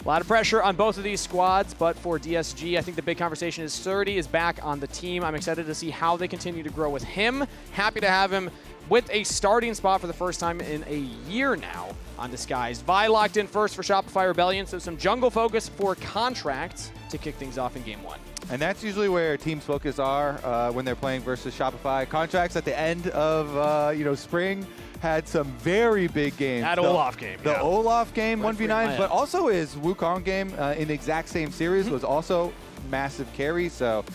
A lot of pressure on both of these squads, but for DSG, I think the big conversation is Surdy is back on the team. I'm excited to see how they continue to grow with him. Happy to have him with a starting spot for the first time in a year now on Disguised. Vi locked in first for Shopify Rebellion, so some jungle focus for contracts to kick things off in game 1. And that's usually where teams' focus are when they're playing versus Shopify. Contracts at the end of spring had some very big games. That Olaf game. The Olaf game, Went 1v9, but also his Wukong game in the exact same series was also massive carry. So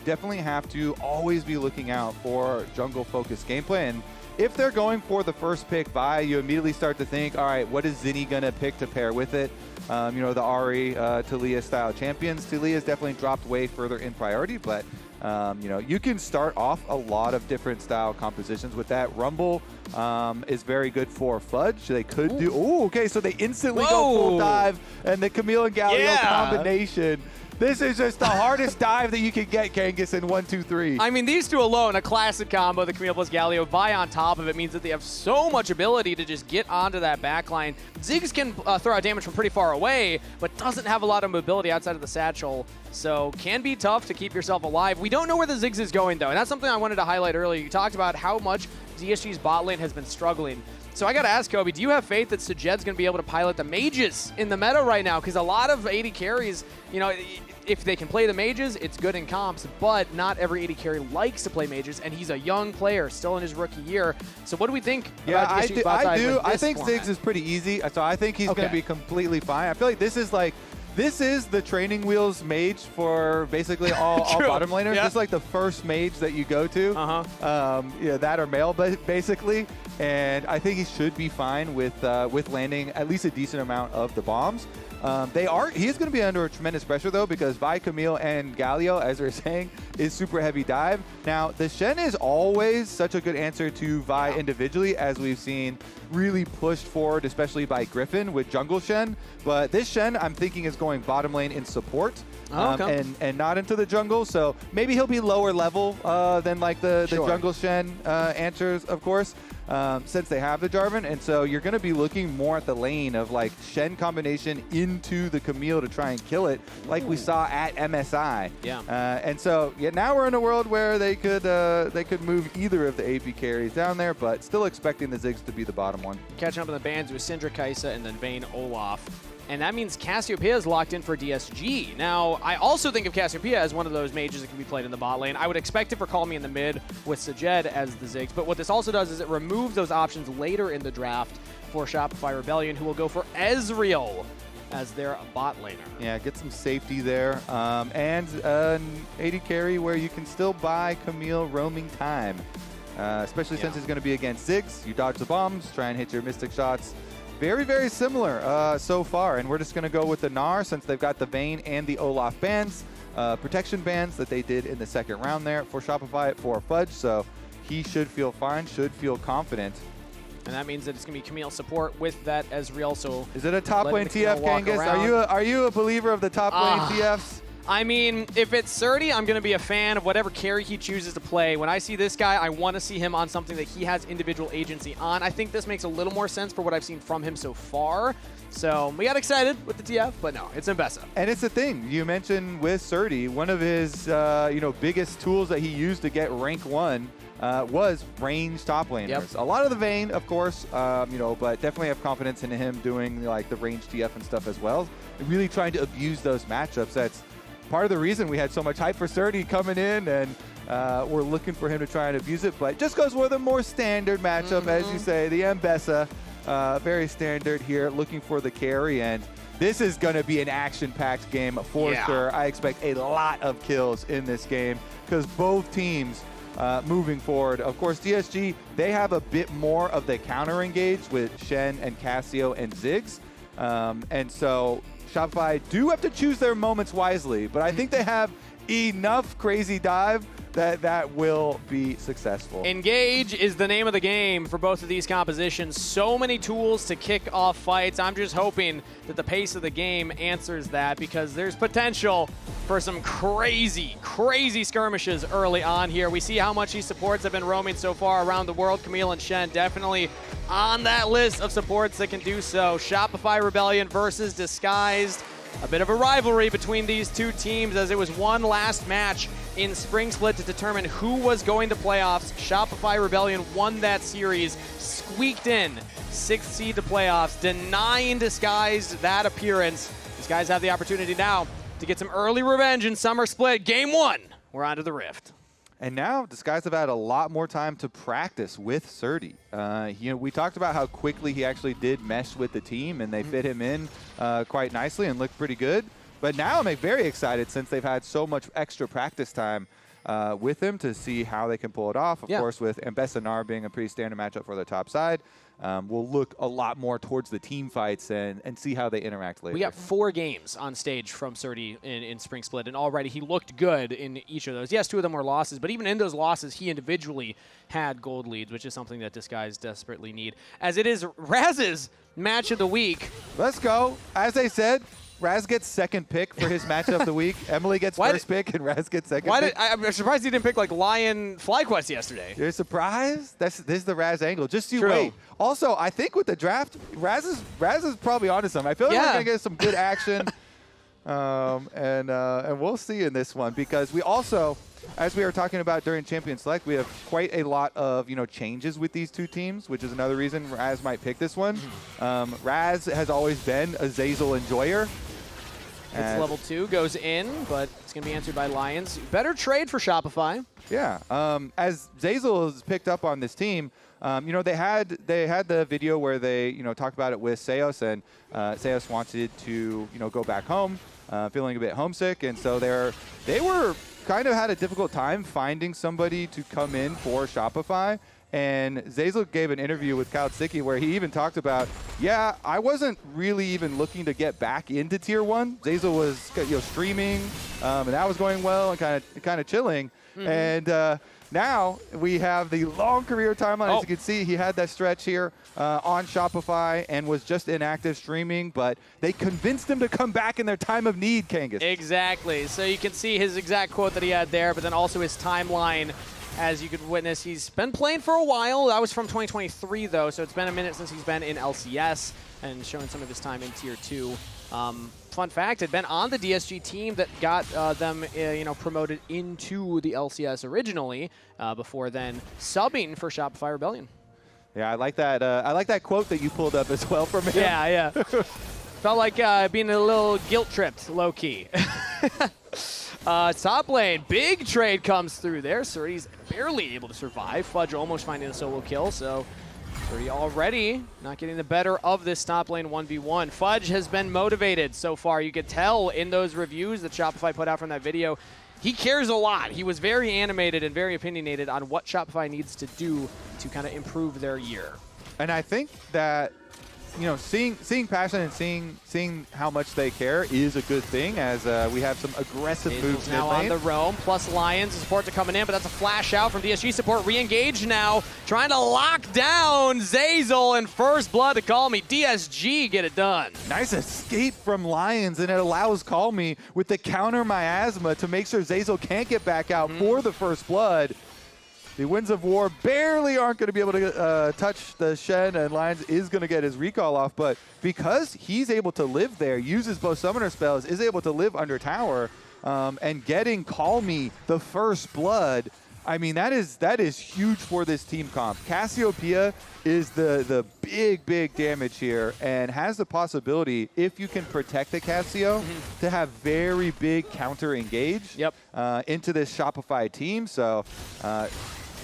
definitely have to always be looking out for jungle-focused gameplay. And if they're going for the first pick Vi, you immediately start to think, all right, what is Zinni going to pick to pair with it? The Ahri, Taliyah style champions. Taliyah's definitely dropped way further in priority, but you can start off a lot of different style compositions with that. Rumble is very good for Fudge. They could do, okay, so they instantly go full dive, and the Camille and Galio combination. This is just the hardest dive that you can get, Kangas, in 1, 2, 3. I mean, these two alone, a classic combo, the Camille plus Galio. Vi on top of it means that they have so much ability to just get onto that backline. Ziggs can throw out damage from pretty far away, but doesn't have a lot of mobility outside of the satchel, so can be tough to keep yourself alive. We don't know where the Ziggs is going, though, and that's something I wanted to highlight earlier. You talked about how much DSG's bot lane has been struggling. So I got to ask, Kobe, do you have faith that Sajed's going to be able to pilot the mages in the meta right now? Because a lot of AD carries, if they can play the mages, it's good in comps, but not every AD carry likes to play mages, and he's a young player, still in his rookie year. So what do we think about DSG's bot side with this I think format? Ziggs is pretty easy, so I think he's going to be completely fine. I feel like this is the training wheels mage for basically all bottom laners. This is like the first mage that you go to. That or male, but basically. And I think he should be fine with landing at least a decent amount of the bombs. He's going to be under tremendous pressure, though, because Vi, Camille, and Galio, as they're saying, is super heavy dive. Now, the Shen is always such a good answer to Vi individually, as we've seen really pushed forward, especially by Griffin with jungle Shen. But this Shen, I'm thinking, is going bottom lane in support. And not into the jungle, so maybe he'll be lower level than like the jungle Shen answers, of course, since they have the Jarvan, and so you're going to be looking more at the lane of like Shen combination into the Camille to try and kill it, like we saw at MSI. And so now we're in a world where they could move either of the AP carries down there, but still expecting the Ziggs to be the bottom one. Catching up in the bans with Syndra, Kai'Sa, and then Vayne, Olaf. And that means Cassiopeia is locked in for DSG. Now, I also think of Cassiopeia as one of those mages that can be played in the bot lane. I would expect it for Call Me in the mid with Sajed as the Ziggs. But what this also does is it removes those options later in the draft for Shopify Rebellion, who will go for Ezreal as their bot laner. Yeah, get some safety there. And an AD carry where you can still buy Camille roaming time, especially since it's going to be against Ziggs. You dodge the bombs, try and hit your Mystic shots. Very, very similar so far, and we're just going to go with the Gnar since they've got the Vayne and the Olaf bans, protection bans that they did in the second round there for Shopify for Fudge, so he should feel fine, should feel confident. And that means that it's going to be Camille support with that Ezreal, so... Is it a top lane TF, Kangas? Are you a believer of the top lane TFs? I mean, if it's Surdy, I'm going to be a fan of whatever carry he chooses to play. When I see this guy, I want to see him on something that he has individual agency on. I think this makes a little more sense for what I've seen from him so far. So we got excited with the TF, but no, it's Mbessa. And it's the thing you mentioned with Surdy, one of his biggest tools that he used to get rank 1 was range top laners. A lot of the Vayne, of course, but definitely have confidence in him doing like the range TF and stuff as well. Really trying to abuse those matchups. That's part of the reason we had so much hype for Surdy coming in, and we're looking for him to try and abuse it. But just goes with a more standard matchup, as you say, the Mbessa. Very standard here, looking for the carry, and this is going to be an action-packed game for sure. I expect a lot of kills in this game because both teams moving forward. Of course, DSG, they have a bit more of the counter engage with Shen and Cassio and Ziggs, and so Shopify do have to choose their moments wisely, but I think they have enough crazy dive that will be successful. Engage is the name of the game for both of these compositions. So many tools to kick off fights. I'm just hoping that the pace of the game answers that, because there's potential for some crazy, crazy skirmishes early on here. We see how much these supports have been roaming so far around the world. Camille and Shen definitely on that list of supports that can do so. Shopify Rebellion versus Disguised. A bit of a rivalry between these two teams, as it was one last match in Spring Split to determine who was going to playoffs. Shopify Rebellion won that series, squeaked in 6th seed to playoffs, denying Disguised that appearance. These guys have the opportunity now to get some early revenge in Summer Split. Game 1, we're on to the Rift. And now, Disguised have had a lot more time to practice with Surdy. We talked about how quickly he actually did mesh with the team, and they fit him in quite nicely and looked pretty good. But now I'm very excited, since they've had so much extra practice time with him, to see how they can pull it off. Of course, with Ambessanar being a pretty standard matchup for the top side, we'll look a lot more towards the team fights and see how they interact later. We got 4 games on stage from Surdy in Spring Split, and already he looked good in each of those. Yes, 2 of them were losses, but even in those losses, he individually had gold leads, which is something that Disguise desperately need. As it is Raz's match of the week. Let's go. As I said, Raz gets second pick for his match of the week. Emily gets first pick, and Raz gets second pick. I'm surprised he didn't pick like Lion FlyQuest yesterday. You're surprised? This is the Raz angle. Just you wait. Also, I think with the draft, Raz is probably onto something. I feel like we're going to get some good action. And we'll see in this one, because we also, as we were talking about during Champion Select, we have quite a lot of changes with these two teams, which is another reason Raz might pick this one. Raz has always been a Zeyzal enjoyer. It's level 2, goes in, but it's going to be answered by Lions. Better trade for Shopify. Yeah. As Zeyzal has picked up on this team, they had the video where they talked about it with Seos, and Seos wanted to go back home, feeling a bit homesick, and so they were kind of had a difficult time finding somebody to come in for Shopify. And Zeyzal gave an interview with Kautsiki where he even talked about, I wasn't really even looking to get back into Tier 1. Zeyzal was streaming, and that was going well and kind of chilling. And now we have the long career timeline. As you can see, he had that stretch here on Shopify and was just inactive streaming, but they convinced him to come back in their time of need, Kangas. Exactly. So you can see his exact quote that he had there, but then also his timeline. As you could witness, he's been playing for a while. That was from 2023, though, so it's been a minute since he's been in LCS and showing some of his time in Tier 2. Fun fact, had been on the DSG team that got them promoted into the LCS originally, before then subbing for Shopify Rebellion. Yeah, I like that. I like that quote that you pulled up as well from him. Yeah. Felt like being a little guilt-tripped, low-key. Top lane, big trade comes through there. Surdy's barely able to survive. Fudge almost finding a solo kill, so Surdy already not getting the better of this top lane 1v1. Fudge has been motivated so far. You could tell in those reviews that Shopify put out from that video. He cares a lot. He was very animated and very opinionated on what Shopify needs to do to kind of improve their year. And I think that seeing passion and seeing how much they care is a good thing, as we have some aggressive moves now on the roam, plus Lions support to coming in, but that's a flash out from DSG support. Re-engage now, trying to lock down Zeyzal and First Blood to Call Me. DSG get it done. Nice escape from Lions, and it allows Call Me with the counter miasma to make sure Zeyzal can't get back out for the First Blood. The Winds of War barely aren't going to be able to touch the Shen, and Lions is going to get his recall off. But because he's able to live there, uses both summoner spells, is able to live under tower, and getting Call Me the First Blood, I mean, that is huge for this team comp. Cassiopeia is the big damage here, and has the possibility, if you can protect the Cassio, to have very big counter engage into this Shopify team. So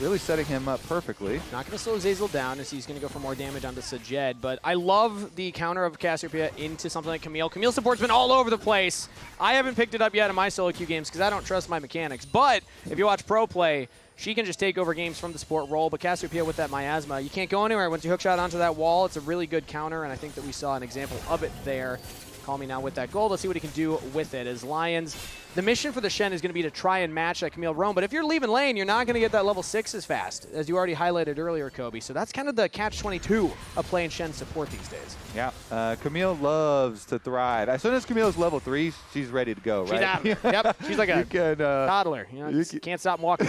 really setting him up perfectly. Not going to slow Zeyzal down, as he's going to go for more damage onto Sajed, but I love the counter of Cassiopeia into something like Camille. Camille support's been all over the place. I haven't picked it up yet in my solo queue games because I don't trust my mechanics, but if you watch pro play, she can just take over games from the support role, but Cassiopeia with that miasma, you can't go anywhere. Once you hookshot onto that wall, it's a really good counter, and I think that we saw an example of it there. Call Me now with that gold. Let's see what he can do with it. As Lions, the mission for the Shen is going to be to try and match that Camille roam. But if you're leaving lane, you're not going to get that level 6 as fast, as you already highlighted earlier, Kobe. So that's kind of the catch-22 of playing Shen support these days. Yeah, Camille loves to thrive. As soon as Camille's level 3, she's ready to go, right? She's out. Yep, she's like a toddler. You know, can't stop walking.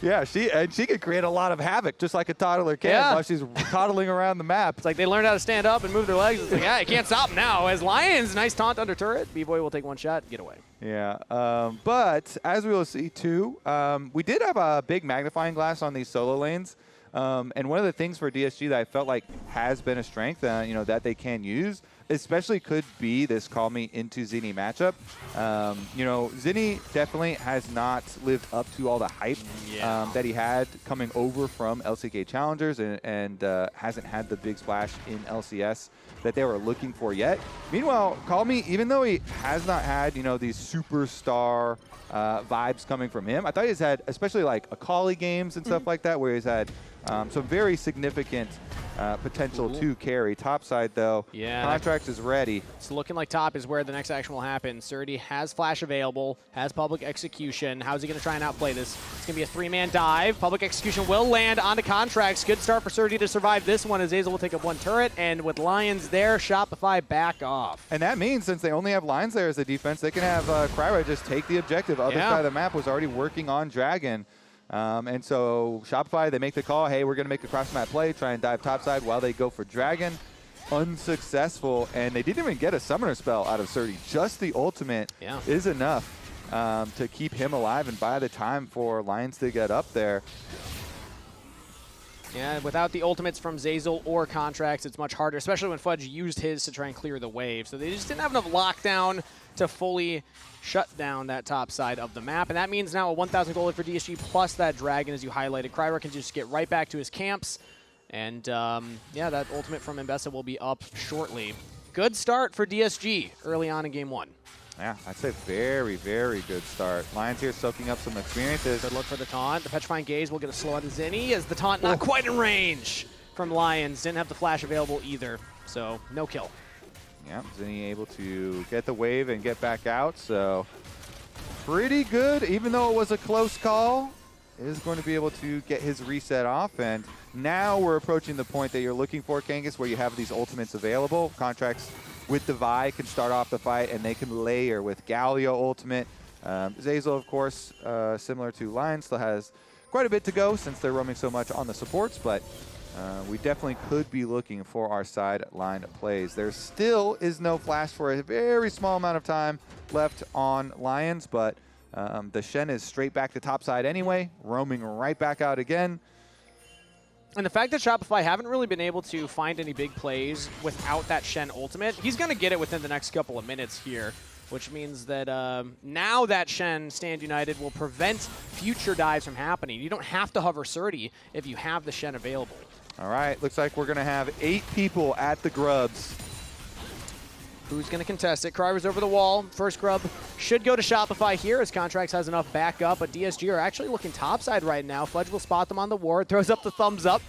Yeah, she can create a lot of havoc, just like a toddler can, while she's toddling around the map. It's like they learned how to stand up and move their legs. It's like, yeah, you can't stop them now. As Lions, nice taunt under turret. B-Boy will take one shot and get away. Yeah, but as we will see too, we did have a big magnifying glass on these solo lanes. And one of the things for DSG that I felt like has been a strength, that they can use, especially could be this Call Me into Zinni matchup. Zinni definitely has not lived up to all the hype that he had coming over from LCK Challengers and hasn't had the big splash in LCS that they were looking for yet. Meanwhile, Call Me, even though he has not had, these superstar vibes coming from him, I thought he's had, especially like Akali games and stuff like that, where he's had some very significant potential to carry. Top side, though, Contracts is ready. It's looking like top is where the next action will happen. Surdy has flash available, has public execution. How's he going to try and outplay this? It's going to be a 3-man dive. Public execution will land onto Contracts. Good start for Surdy to survive this one, as Azazel will take up one turret. And with Lions there, Shopify back off. And that means, since they only have Lions there as a defense, they can have Kryra just take the objective. Other side of the map was already working on Dragon. And so Shopify, they make the call, hey, we're going to make the cross-map play, try and dive topside while they go for Dragon. Unsuccessful, and they didn't even get a summoner spell out of Surdy. Just the ultimate is enough to keep him alive and buy the time for Lions to get up there. Yeah, without the ultimates from Zazel or Contracts, it's much harder, especially when Fudge used his to try and clear the wave. So they just didn't have enough lockdown to fully shut down that top side of the map. And that means now a 1,000 gold for DSG plus that Dragon, as you highlighted. Kryra can just get right back to his camps. And, that ultimate from Mbessa will be up shortly. Good start for DSG early on in Game 1. Yeah, I'd say very, very good start. Lions here soaking up some experiences. Good look for the taunt. The Petrifying Gaze will get a slow on to Zinni, as the taunt not quite in range from Lions. Didn't have the flash available either, so no kill. Yeah, Zinni able to get the wave and get back out, so pretty good. Even though it was a close call, is going to be able to get his reset off. And now we're approaching the point that you're looking for, Kangas, where you have these ultimates available. Contracts with the Vi can start off the fight, and they can layer with Galio ultimate. Zazel, of course, similar to Lions, still has quite a bit to go since they're roaming so much on the supports, but we definitely could be looking for our sideline plays. There still is no flash for a very small amount of time left on Lions, but the Shen is straight back to top side anyway, roaming right back out again. And the fact that Shopify haven't really been able to find any big plays without that Shen ultimate, he's going to get it within the next couple of minutes here, which means that now that Shen Stand United will prevent future dives from happening. You don't have to hover Surdy if you have the Shen available. All right, looks like we're going to have 8 people at the grubs. Who's going to contest it? Kryra's over the wall. First grub should go to Shopify here, as Contracts has enough backup, but DSG are actually looking topside right now. Fudge will spot them on the ward, throws up the thumbs up.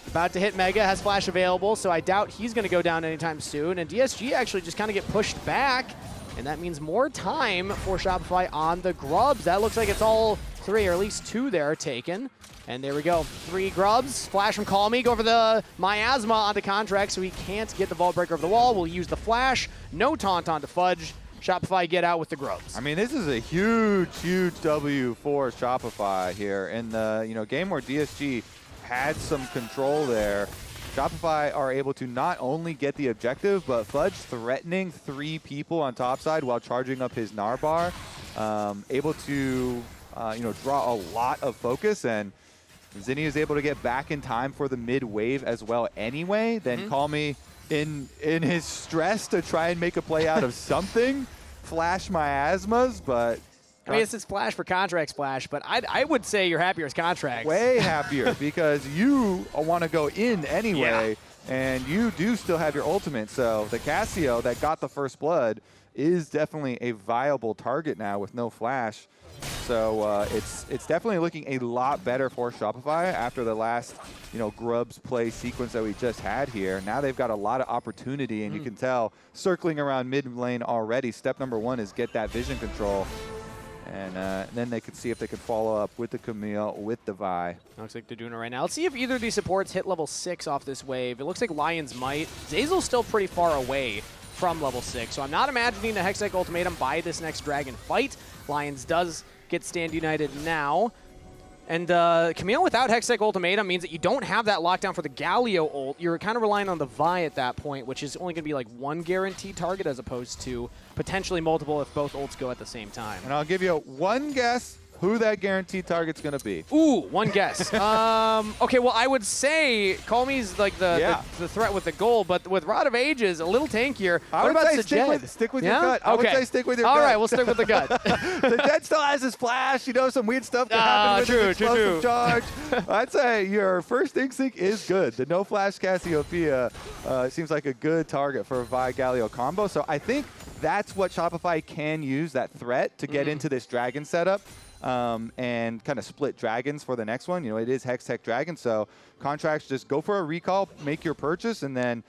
About to hit Mega, has flash available, so I doubt he's going to go down anytime soon. And DSG actually just kind of get pushed back, and that means more time for Shopify on the grubs. That looks like it's all 3, or at least 2 there taken. And there we go. 3 grubs. Flash from Call Me. Go for the Miasma onto Contract, so he can't get the Vault Breaker over the wall. We'll use the flash. No taunt onto Fudge. Shopify get out with the grubs. I mean, this is a huge, huge W for Shopify here. In the game where DSG had some control there, Shopify are able to not only get the objective, but Fudge threatening 3 people on topside while charging up his Narbar. Able to, draw a lot of focus, and Zinni is able to get back in time for the mid wave as well anyway. Then Call Me in his stress to try and make a play out of something. Flash Miasmas, but I mean, it's a splash for Contract splash, but I would say you're happier as Contracts. Way happier, because you want to go in anyway. and you do still have your ultimate. So the Cassio that got the first blood is definitely a viable target now with no flash. So it's definitely looking a lot better for Shopify after the last, Grubs play sequence that we just had here. Now they've got a lot of opportunity, and you can tell circling around mid lane already. Step number 1 is get that vision control. And then they could see if they could follow up with the Camille, with the Vi. Looks like they're doing it right now. Let's see if either of these supports hit level 6 off this wave. It looks like Lions might. Zeyzal's still pretty far away from level 6, so I'm not imagining a Hextech Ultimatum by this next Dragon fight. Lions does get Stand United now. And Camille without Hextech Ultimatum means that you don't have that lockdown for the Galio ult. You're kind of relying on the Vi at that point, which is only going to be like 1 guaranteed target as opposed to potentially multiple if both ults go at the same time. And I'll give you one guess who that guaranteed target's going to be. Ooh, one guess. Okay, well, I would say Calmy's like the threat with the goal, but with Rod of Ages, a little tankier. I would say stick with your gut. I would say stick with your gut. All right, we'll stick with the gut. The Jett still has his flash. Some weird stuff that happened with his explosive charge. I'd say your first instinct is good. The no flash Cassiopeia seems like a good target for a Vi Galio combo. So I think that's what Shopify can use, that threat, to get into this dragon setup. And kind of split dragons for the next one. It is Hextech Dragon, so Contracts just go for a recall, make your purchase, and then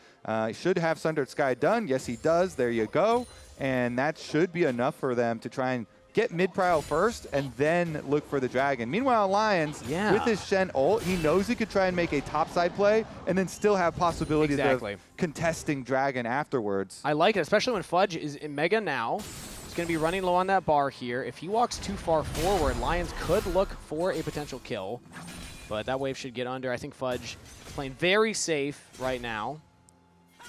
should have Sundered Sky done. Yes, he does. There you go. And that should be enough for them to try and get mid-prio first and then look for the dragon. Meanwhile, Lions, with his Shen ult, he knows he could try and make a topside play and then still have possibilities of contesting dragon afterwards. I like it, especially when Fudge is in Mega now. Going to be running low on that bar here. If he walks too far forward, Lions could look for a potential kill, but that wave should get under. I think Fudge is playing very safe right now.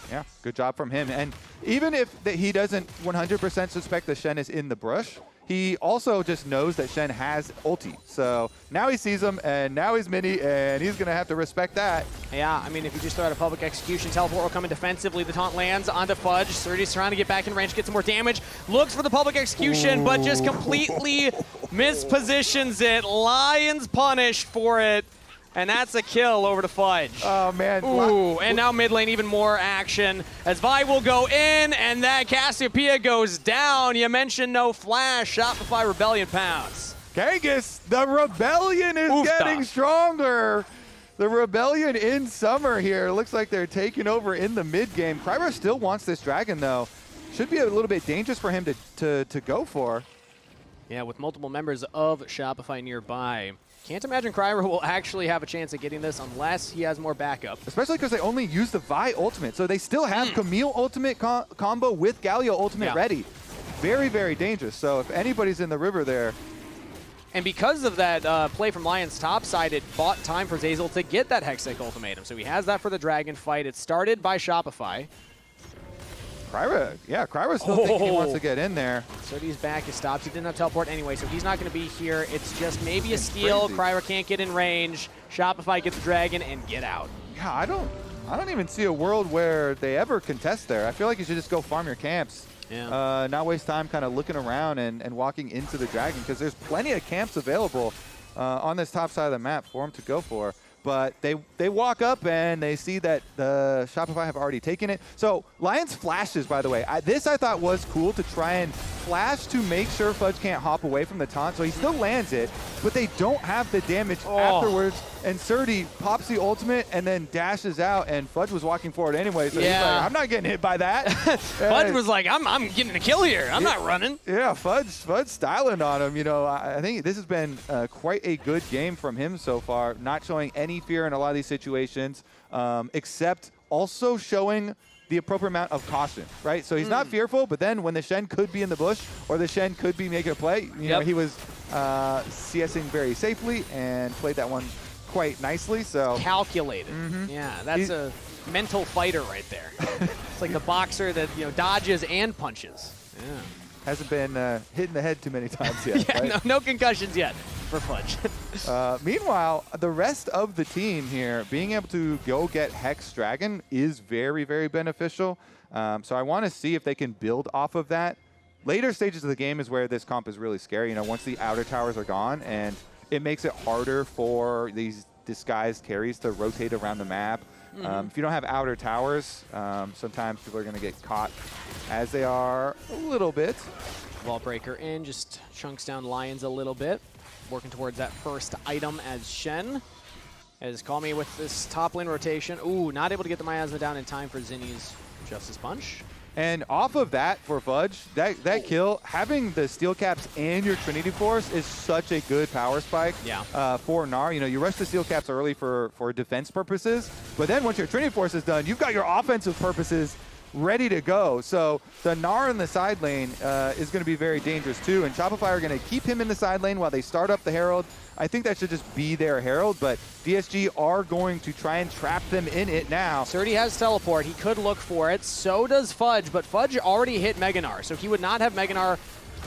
Yeah, good job from him. And even if he doesn't 100% suspect that Shen is in the brush, he also just knows that Shen has ulti. So now he sees him, and now he's mini, and he's going to have to respect that. Yeah, I mean, if you just throw out a public execution, teleport will come in defensively. The taunt lands onto Fudge. Surdy's trying to get back in range, get some more damage. Looks for the public execution, but just completely mispositions it. Lions punished for it. And that's a kill over to Fudge. Oh, man. Ooh, and now mid lane, even more action. As Vi will go in, and that Cassiopeia goes down. You mentioned no flash. Shopify Rebellion pounds. Kangas, the Rebellion is getting stronger. The Rebellion in summer here. Looks like they're taking over in the mid game. Kryber still wants this dragon, though. Should be a little bit dangerous for him to go for. Yeah, with multiple members of Shopify nearby. Can't imagine Kryber will actually have a chance at getting this unless he has more backup. Especially because they only use the Vi ultimate. So they still have Camille ultimate combo with Galio ultimate ready. Very, very dangerous. So if anybody's in the river there. And because of that play from Lions top side, it bought time for Zeyzal to get that Hextech Ultimatum. So he has that for the dragon fight. It's started by Shopify. Kryber still thinking he wants to get in there. Surdy's back is stopped. He didn't have teleport anyway, so he's not going to be here. It's just maybe a steal. Kryber can't get in range. Shopify gets the dragon and get out. Yeah, I don't even see a world where they ever contest there. I feel like you should just go farm your camps. Yeah. Not waste time kind of looking around and walking into the dragon, because there's plenty of camps available on this top side of the map for them to go for. But they walk up and they see that the Shopify have already taken it. So Lions flashes, by the way. This I thought was cool, to try and flash to make sure Fudge can't hop away from the taunt. So he still lands it, but they don't have the damage afterwards. And Surdy pops the ultimate and then dashes out, and Fudge was walking forward anyway. So he's like, I'm not getting hit by that. Fudge was like, I'm getting a kill here. I'm not running. Yeah, Fudge styling on him. I think this has been quite a good game from him so far, not showing any fear in a lot of these situations, except also showing the appropriate amount of caution, right? So he's not fearful, but then when the Shen could be in the bush or the Shen could be making a play, you know, he was CSing very safely and played that one quite nicely. So calculated. Yeah, that's a mental fighter right there. It's like the boxer that dodges and punches. Yeah. Hasn't been hit in the head too many times yet. Right? No concussions yet for Fudge. Meanwhile, the rest of the team here, being able to go get Hex Dragon is very, very beneficial. So I want to see if they can build off of that. Later stages of the game is where this comp is really scary. Once the outer towers are gone, and it makes it harder for these disguised carries to rotate around the map. If you don't have outer towers, sometimes people are going to get caught as they are a little bit. Wall breaker in, just chunks down Lions a little bit. Working towards that first item as Shen. As Call Me with this top lane rotation. Ooh, not able to get the miasma down in time for Zinni's Justice Punch. And off of that for Fudge, that kill, having the steel caps and your Trinity Force is such a good power spike for Gnar. You know, you rush the steel caps early for defense purposes, but then once your Trinity Force is done, you've got your offensive purposes ready to go. So the Gnar in the side lane is going to be very dangerous too, and Shopify are going to keep him in the side lane while they start up the Herald. I think that should just be their Herald, but DSG are going to try and trap them in it now. Surdy has teleport. He could look for it. So does Fudge, but Fudge already hit Mega Gnar, so he would not have Mega Gnar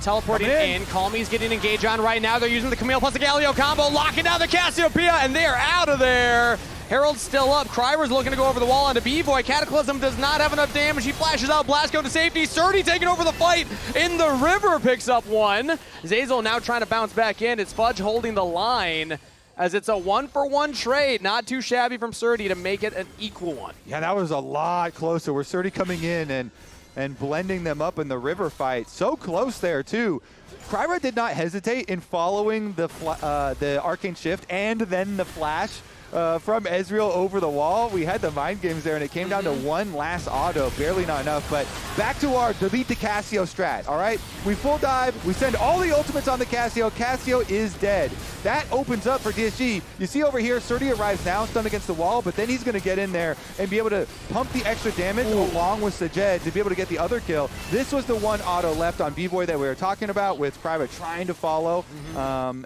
teleporting in. Call Me's getting engaged on right now. They're using the Camille plus the Galio combo, locking down the Cassiopeia, and they are out of there. Herald's still up. Kryra's looking to go over the wall onto B-Boy. Cataclysm does not have enough damage. He flashes out. Blasco to safety. Surdy taking over the fight in the river, picks up one. Zazel now trying to bounce back in. It's Fudge holding the line as it's a 1-for-1 trade. Not too shabby from Surdy to make it an equal one. Yeah, that was a lot closer. We're Surdy coming in and blending them up in the river fight. So close there, too. Kryra did not hesitate in following the Arcane Shift and then the flash from Ezreal over the wall. We had the mind games there, and it came down to one last auto. Barely not enough, but back to our delete the Cassio strat, all right? We full dive. We send all the ultimates on the Cassio. Cassio is dead. That opens up for DSG. You see over here, Surdy arrives now, stunned against the wall, but then he's going to get in there and be able to pump the extra damage along with Sajed to be able to get the other kill. This was the one auto left on B-Boy that we were talking about, with Kryra trying to follow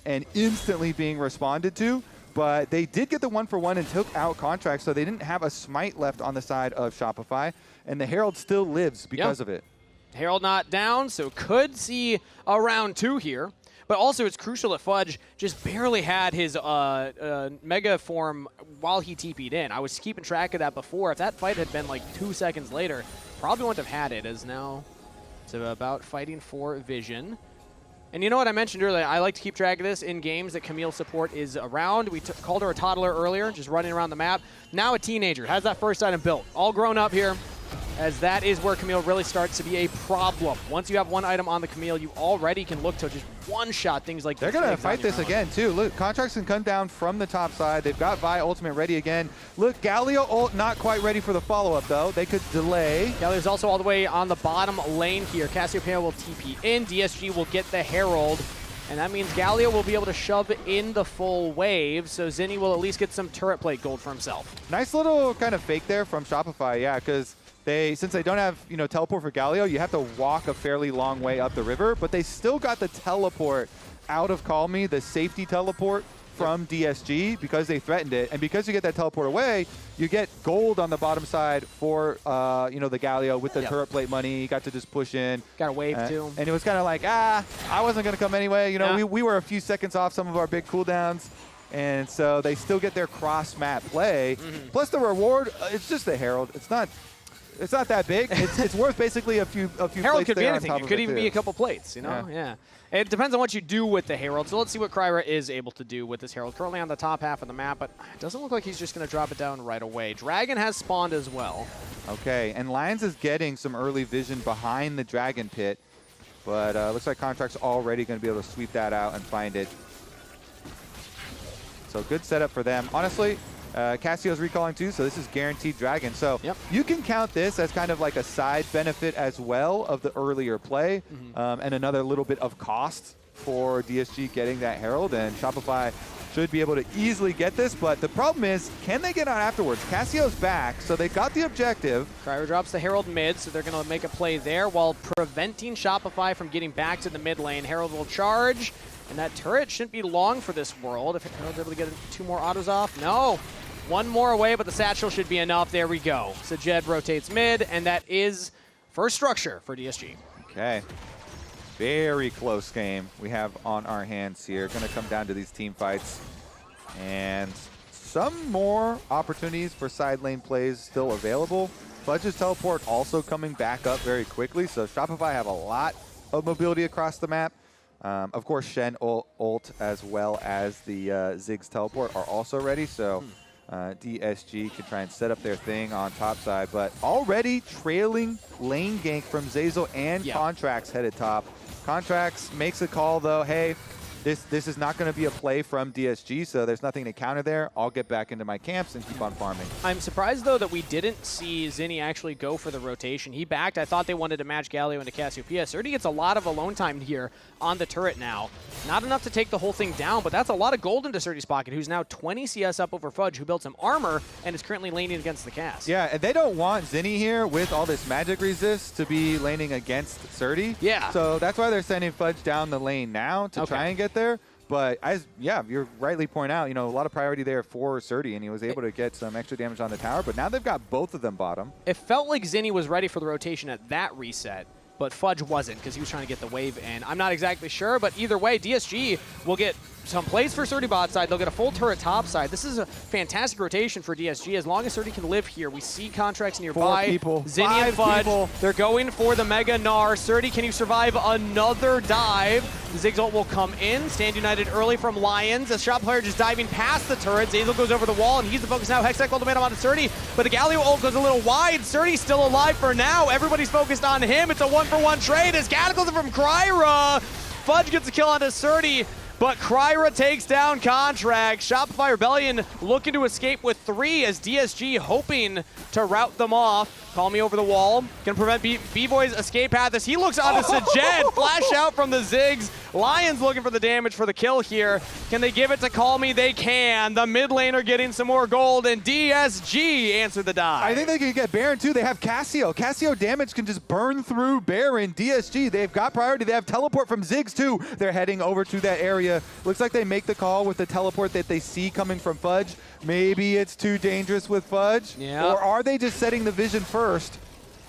and instantly being responded to. But they did get the 1-for-1 and took out Contract, so they didn't have a smite left on the side of Shopify, and the Herald still lives because of it. Herald not down, so could see a round 2 here. But also, it's crucial that Fudge just barely had his Mega form while he TP'd in. I was keeping track of that before. If that fight had been like 2 seconds later, probably wouldn't have had it, as now it's about fighting for Vision. And you know what I mentioned earlier, I like to keep track of this in games that Camille support is around. We called her a toddler earlier, just running around the map. Now a teenager, has that first item built. All grown up here, as that is where Camille really starts to be a problem. Once you have one item on the Camille, you already can look to just one-shot things like they're going to fight this again, too. Look, Contracts can come down from the top side. They've got Vi ultimate ready again. Look, Galio ult not quite ready for the follow-up, though. They could delay. Galio's also all the way on the bottom lane here. Cassiopeia will TP in. DSG will get the Herald. And that means Galio will be able to shove in the full wave, so Zinni will at least get some turret plate gold for himself. Nice little kind of fake there from Shopify, yeah, because since they don't have, teleport for Galio, you have to walk a fairly long way up the river, but they still got the teleport out of Call Me, the safety teleport from DSG, because they threatened it. And because you get that teleport away, you get gold on the bottom side for, the Galio with the turret plate money. You got to just push in. Got a wave, too. And it was kind of like, I wasn't going to come anyway. We were a few seconds off some of our big cooldowns. And so they still get their cross-map play. Plus the reward, it's just the Herald. It's not that big. It's worth basically a few Herald plates could be there anything. on top It could of even be a couple plates, Yeah. It depends on what you do with the Herald. So let's see what Kryra is able to do with this Herald. Currently on the top half of the map, but it doesn't look like he's just going to drop it down right away. Dragon has spawned as well. Okay, and Lions is getting some early vision behind the Dragon Pit, but looks like Contract's already going to be able to sweep that out and find it. So good setup for them. Honestly, Cassio's recalling too, so this is guaranteed Dragon. So you can count this as kind of like a side benefit as well of the earlier play, and another little bit of cost for DSG getting that Herald, and Shopify should be able to easily get this, but the problem is, can they get on afterwards? Cassio's back, so they got the objective. Kryra drops the Herald mid, so they're going to make a play there while preventing Shopify from getting back to the mid lane. Herald will charge, and that turret shouldn't be long for this world. If Herald's able to get 2 more autos off, no. 1 more away, but the satchel should be enough. There we go. Sajed rotates mid, and that is first structure for DSG. Okay. Very close game we have on our hands here. Going to come down to these team fights. And some more opportunities for side lane plays still available. Fudge's teleport also coming back up very quickly. So Shopify have a lot of mobility across the map. Of course, Shen ult as well as the Ziggs teleport are also ready. So DSG can try and set up their thing on top side, but already trailing lane gank from Zeyzal and Contracts headed top. Contracts makes a call though, hey, this is not going to be a play from DSG, so there's nothing to counter there. I'll get back into my camps and keep on farming. I'm surprised, though, that we didn't see Zinni actually go for the rotation. He backed. I thought they wanted to match Galio into Cassiopeia. Surdy gets a lot of alone time here on the turret now. Not enough to take the whole thing down, but that's a lot of gold into Surdy's pocket, who's now 20 CS up over Fudge, who built some armor and is currently laning against the cast. Yeah, and they don't want Zinni here with all this magic resist to be laning against Surdy. Yeah. So that's why they're sending Fudge down the lane now to try and get there. But yeah, you're rightly point out, a lot of priority there for Surdy, and he was able to get some extra damage on the tower. But now they've got both of them bottom. It felt like Zinni was ready for the rotation at that reset, but Fudge wasn't because he was trying to get the wave in. I'm not exactly sure, but either way, DSG will get some plays for Surdy bot side. They'll get a full turret top side. This is a fantastic rotation for DSG. As long as Surdy can live here, we see Contracts nearby. 4 people. Zinni and Fudge, they're going for the Mega Gnar. Surdy, can you survive another dive? Ziggs ult will come in. Stand United early from Lions. A shot player just diving past the turret. Zeyzal goes over the wall, and he's the focus now. Hextech ultimate onto Surdy, but the Galio ult goes a little wide. Surdy's still alive for now. Everybody's focused on him. It's a 1-for-1 trade as Cataclysm from Kryra. Fudge gets a kill onto Surdy, but Kryra takes down Contract. Shopify Rebellion looking to escape with 3 as DSG hoping to rout them off. Call me over the wall. Gonna prevent B-Boy's escape path as he looks onto Sajed. Flash out from the Ziggs. Lions looking for the damage for the kill here. Can they give it to Call Me? They can. The mid laner getting some more gold, and DSG answer the dive. I think they can get Baron too. They have Cassio. Cassio damage can just burn through Baron. DSG, they've got priority. They have teleport from Ziggs too. They're heading over to that area. Looks like they make the call with the teleport that they see coming from Fudge. Maybe it's too dangerous with Fudge. Yeah. Or are they just setting the vision first?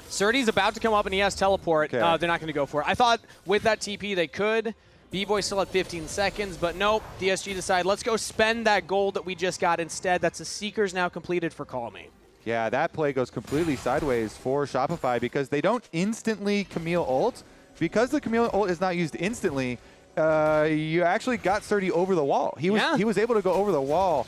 Surdy's about to come up and he has teleport. Okay. They're not going to go for it. I thought with that TP they could. B-Boy still at 15 seconds, but nope. DSG decide, let's go spend that gold that we just got instead. That's a Seekers now completed for Call Me. Yeah, that play goes completely sideways for Shopify because they don't instantly Camille ult. Because the Camille ult is not used instantly, you actually got Surdy over the wall. He was able to go over the wall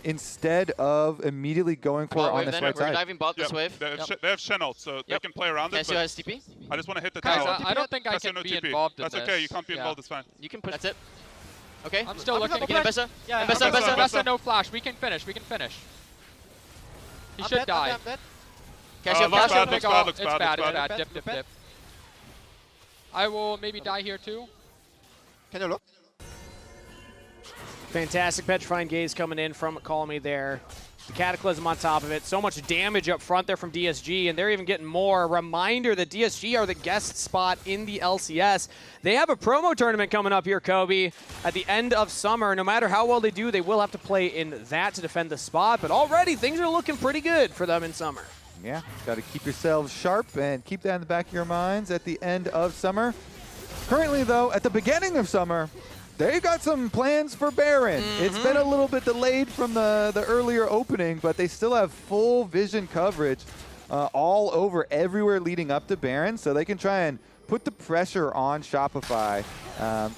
instead of immediately going for it on this right side. We're diving bot this wave. They have Shen ult, so they can play around it. Cassio has TP. I just want to hit the Guys, tower. I don't think I can be involved in That's this. okay, you can't be involved, it's fine. You can push. That's it. Okay. I'm still looking. Get Mbessa. Yeah, Mbessa. Mbessa, no flash. We can finish. He should die. Cassio, looks bad, It's looks bad. Dip. I will maybe die here too. Can you look? Fantastic Petrifying Gaze coming in from Call Me there. The Cataclysm on top of it. So much damage up front there from DSG, and they're even getting more. Reminder that DSG are the guest spot in the LCS. They have a promo tournament coming up here, Kobe, at the end of summer. No matter how well they do, they will have to play in that to defend the spot, but already things are looking pretty good for them in summer. Yeah, got to keep yourselves sharp and keep that in the back of your minds at the end of summer. Currently, though, at the beginning of summer, they got some plans for Baron. It's been a little bit delayed from the earlier opening, but they still have full vision coverage all over everywhere leading up to Baron, so they can try and put the pressure on Shopify,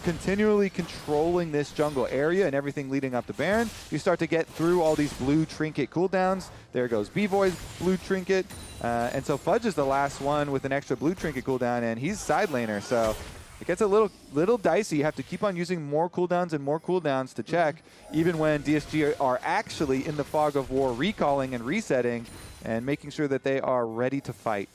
continually controlling this jungle area and everything leading up to Baron. You start to get through all these blue trinket cooldowns. There goes B-Boy's blue trinket. And so Fudge is the last one with an extra blue trinket cooldown, and he's side laner. So it gets a little dicey. You have to keep on using more cooldowns and more cooldowns to check, even when DSG are actually in the fog of war recalling and resetting and making sure that they are ready to fight.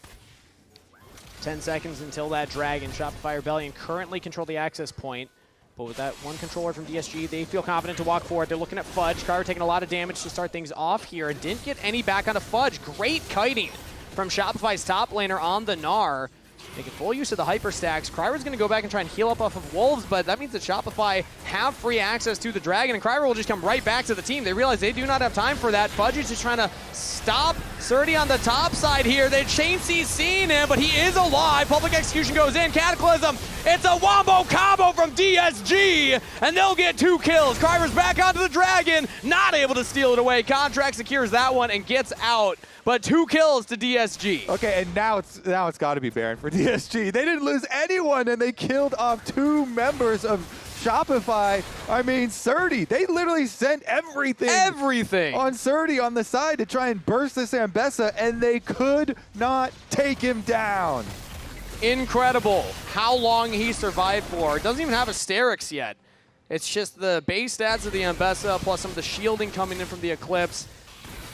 10 seconds until that Dragon. Shopify Rebellion currently control the access point, but with that one controller from DSG, they feel confident to walk forward. They're looking at Fudge. Kryra taking a lot of damage to start things off here and didn't get any back onto Fudge. Great kiting from Shopify's top laner on the Gnar. Making full use of the hyper stacks. Kryra's going to go back and try and heal up off of Wolves, but that means that Shopify have free access to the Dragon, and Kryra will just come right back to the team. They realize they do not have time for that. Fudge is just trying to stop Surdy on the top side here. They chain seeing him, but he is alive. Public Execution goes in. Cataclysm. It's a wombo combo from DSG, and they'll get 2 kills. Kryra's back onto the Dragon, not able to steal it away. Contract secures that one and gets out, but 2 kills to DSG. Okay, and now it's got to be Baron for DSG. They didn't lose anyone, and they killed off 2 members of Shopify, I mean, Surdy, they literally sent everything on Surdy on the side to try and burst this Ambessa, and they could not take him down. Incredible how long he survived for. Doesn't even have Asterix yet. It's just the base stats of the Ambessa plus some of the shielding coming in from the Eclipse,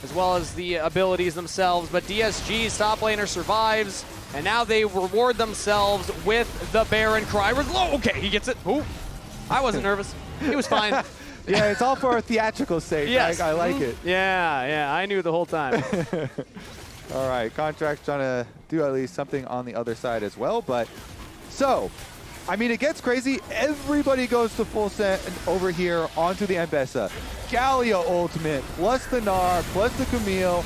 as well as the abilities themselves. But DSG's top laner survives, and now they reward themselves with the Baron Cry. Okay, he gets it. Ooh, I wasn't nervous. He was fine. Yeah, it's all for a theatrical sake. Yes. I like it. Yeah, I knew the whole time. All right, Contract's trying to do at least something on the other side as well. But so, I mean, it gets crazy. Everybody goes to full send over here onto the Ambessa. Galio ultimate, plus the Gnar, plus the Camille,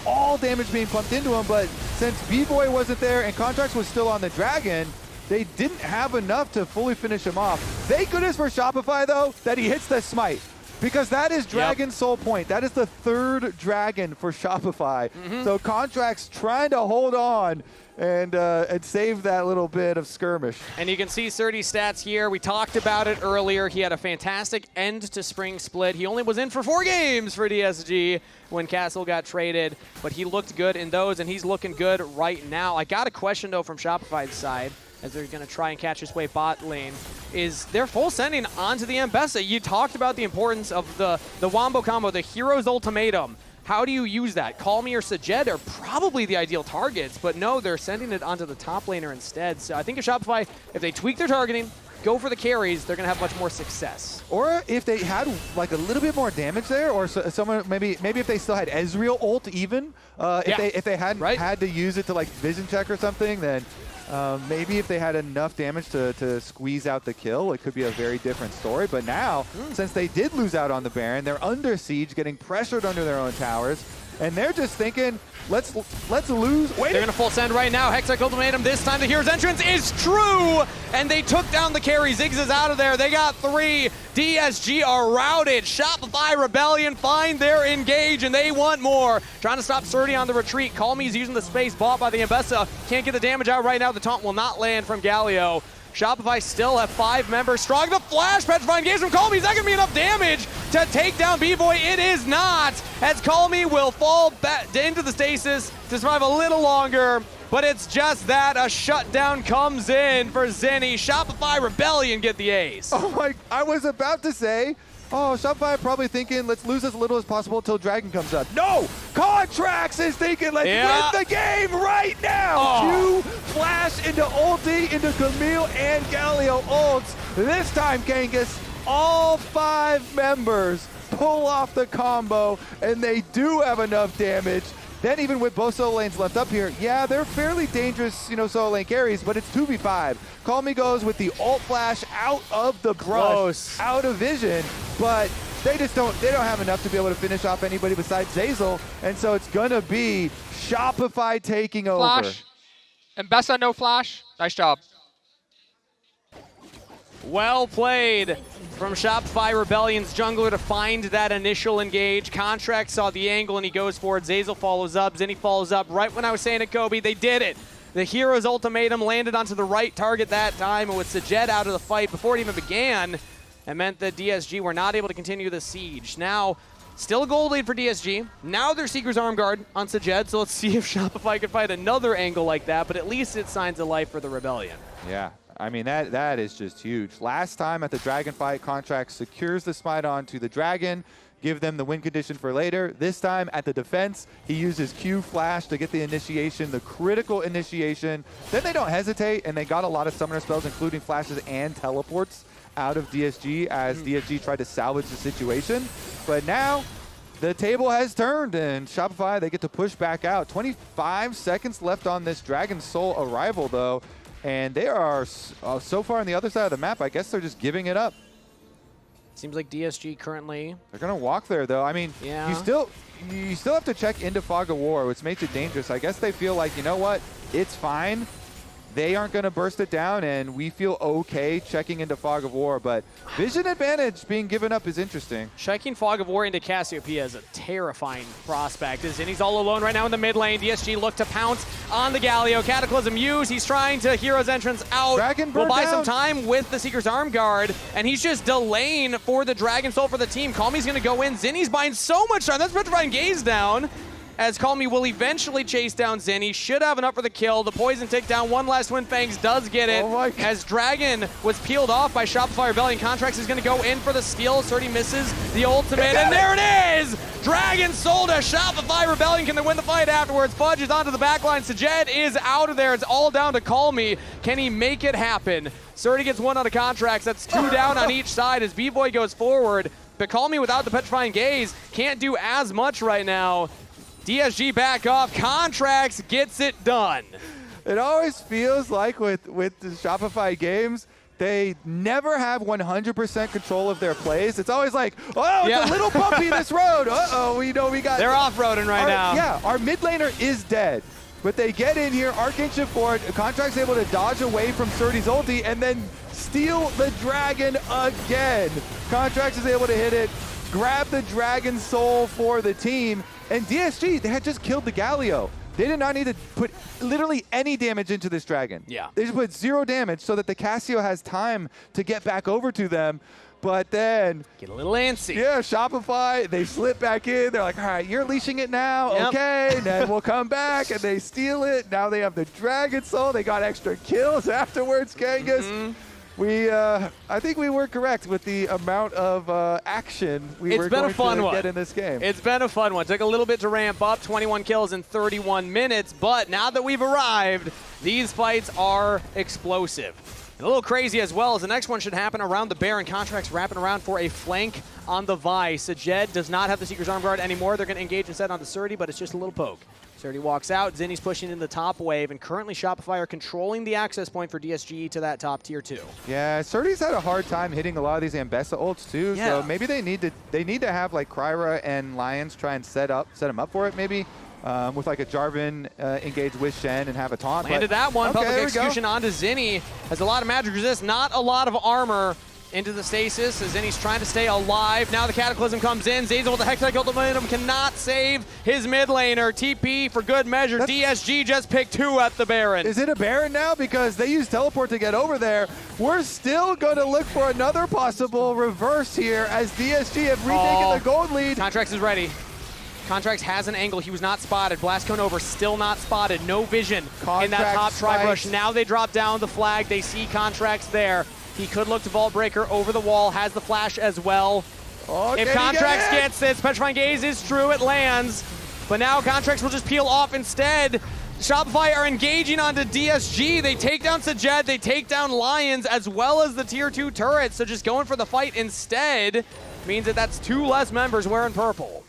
all damage being pumped into him. But since B-Boy wasn't there and Contracts was still on the Dragon, they didn't have enough to fully finish him off. Thank goodness for Shopify, though, that he hits the smite. Because that is Dragon Soul Point. That is the third Dragon for Shopify. So Contracts trying to hold on and save that little bit of skirmish. And you can see Surdy's stats here. We talked about it earlier. He had a fantastic end to spring split. He only was in for 4 games for DSG when Castle got traded, but he looked good in those, and he's looking good right now. I got a question, though, from Shopify's side, as they're going to try and catch his way bot lane, is they're full sending onto the Ambessa. You talked about the importance of the Wombo combo, the Hero's Ultimatum. How do you use that? Call Me or Sajed are probably the ideal targets, but no, they're sending it onto the top laner instead. So I think if Shopify, if they tweak their targeting, go for the carries, they're going to have much more success. Or if they had like a little bit more damage there, or someone maybe if they still had Ezreal ult even, if they hadn't had to use it to like vision check or something, then maybe if they had enough damage to squeeze out the kill, it could be a very different story. But now, since they did lose out on the Baron, they're under siege, getting pressured under their own towers, and they're just thinking, let's lose. Wait, they're going to full send right now. Hextech Ultimatum. This time the Hero's entrance is true, and they took down the carry. Ziggs is out of there. They got 3. DSG are routed. Shopify Rebellion find their engage, and they want more. Trying to stop Surdy on the retreat. Call Me's using the space bought by the Ambessa. Can't get the damage out right now. The taunt will not land from Galio. Shopify still have 5 members strong. The flash petrifying engage from Call Me. Is that going to be enough damage to take down B-Boy? It is not, as Call Me will fall back into the stasis to survive a little longer. But it's just that a shutdown comes in for Zenny. Shopify Rebellion get the ace. Oh my, I was about to say, oh, Shopify probably thinking, let's lose as little as possible until Dragon comes up. No! Contracts is thinking, let's win the game right now! Q flash into ulti, into Camille and Galio ults. This time, Kangas, all 5 members pull off the combo, and they do have enough damage. Then even with both solo lanes left up here, yeah, they're fairly dangerous, solo lane carries, but it's 2v5. Call Me goes with the ult flash out of the brush, out of vision, but they don't have enough to be able to finish off anybody besides Zeyzal, and so it's gonna be Shopify taking over. Flash. Ambessa, no flash. Nice job. Well played from Shopify Rebellion's jungler to find that initial engage. Contract saw the angle and he goes for it. Zeyzal follows up. Zenny follows up. Right when I was saying it, Kobe, they did it. The Hero's Ultimatum landed onto the right target that time, and with Sajed out of the fight before it even began, it meant that DSG were not able to continue the siege. Now, still a gold lead for DSG. Now their Seeker's Arm Guard on Sajed, so let's see if Shopify can find another angle like that, but at least it's signs of life for the Rebellion. Yeah. I mean, that is just huge. Last time at the Dragon fight, Contract secures the smite onto the Dragon, give them the win condition for later. This time at the defense, he uses Q flash to get the initiation, the critical initiation. Then they don't hesitate, and they got a lot of summoner spells, including flashes and teleports, out of DSG as DSG tried to salvage the situation. But now, the table has turned, and Shopify, they get to push back out. 25 seconds left on this Dragon Soul arrival, though. And they are so far on the other side of the map, I guess they're just giving it up. Seems like DSG currently. They're going to walk there, though. I mean, you still have to check into Fog of War, which makes it dangerous. I guess they feel like, you know what, it's fine. they aren't going to burst it down, and we feel okay checking into Fog of War. But vision advantage being given up is interesting. Checking Fog of War into Cassiopeia is a terrifying prospect. As Zinni's all alone right now in the mid lane. DSG look to pounce on the Galio. Cataclysm used. He's trying to Hero's Entrance out. Dragon will buy down. some time with the Seeker's Arm Guard, and he's just delaying for the Dragon Soul for the team. Calmy's going to go in. Zinni's buying so much time. That's Petrifying Gaze down. As Calmy will eventually chase down Zinni. Should have enough for the kill. The poison takedown, one last Twin Fangs does get it. Oh my God. As Dragon was peeled off by Shopify Rebellion. Contracts is going to go in for the steal. Surdy misses the ultimate, and there it is! Dragon sold to Shopify Rebellion. Can they win the fight afterwards? Fudge is onto the backline. Sajed is out of there. It's all down to Calmy. Can he make it happen? Surdy gets one out of Contracts. That's 2 down on each side as B-Boy goes forward. But Calmy without the Petrifying Gaze can't do as much right now. DSG back off. Contracts gets it done. It always feels like with the Shopify games, they never have 100% control of their plays. It's always like, oh, it's a little bumpy this road. Uh-oh, we know we got... They're off-roading right now. Yeah, our mid laner is dead. But they get in here, Archangel for it. Contract's able to dodge away from Surdy's ulti and then steal the dragon again. Contracts is able to hit it, grab the Dragon Soul for the team. And DSG, they had just killed the Galio. They did not need to put literally any damage into this dragon. Yeah. They just put 0 damage so that the Cassio has time to get back over to them. But then... Get a little antsy. Yeah, Shopify, they slip back in. They're like, all right, you're leashing it now. Yep. Okay, then we'll come back. And they steal it. Now they have the Dragon Soul. They got extra kills afterwards, Kangas. I think we were correct with the amount of action we were going to get in this game. It's been a fun one. Took a little bit to ramp up, 21 kills in 31 minutes, but now that we've arrived, these fights are explosive. And a little crazy as well, as the next one should happen around the Baron. Contracts wrapping around for a flank on the Vi. Sajed does not have the Seeker's Arm Guard anymore. They're going to engage instead onto Surdy, but it's just a little poke. Surdy walks out. Zinni's pushing in the top wave, and currently Shopify are controlling the access point for DSG to that top tier 2. Yeah, Surdy's had a hard time hitting a lot of these Ambessa ults too. Yeah. So maybe they need to have like Kryra and Lions try and set him up for it maybe. With like a Jarvan engage with Shen and have a taunt. Landed that one. Okay, Public execution onto Zinni. Has a lot of magic resist, not a lot of armor into the stasis as Zinni's trying to stay alive. Now the Cataclysm comes in. Zazel with the Hextech ultimatum cannot save his mid laner. TP for good measure. DSG just picked 2 at the Baron. Is it a Baron now? Because they use teleport to get over there. We're still going to look for another possible reverse here as DSG have retaken the gold lead. Contracts is ready. Contracts has an angle. He was not spotted. Blast cone over, still not spotted. No vision in that top tri-brush. Now they drop down the flag. They see Contracts there. He could look to Vault Breaker over the wall. Has the flash as well. If Contracts gets this, Petrifying Gaze is true. It lands. But now Contracts will just peel off instead. Shopify are engaging onto DSG. They take down Sajed. They take down Lions as well as the tier 2 turrets. So just going for the fight instead means that that's 2 less members wearing purple.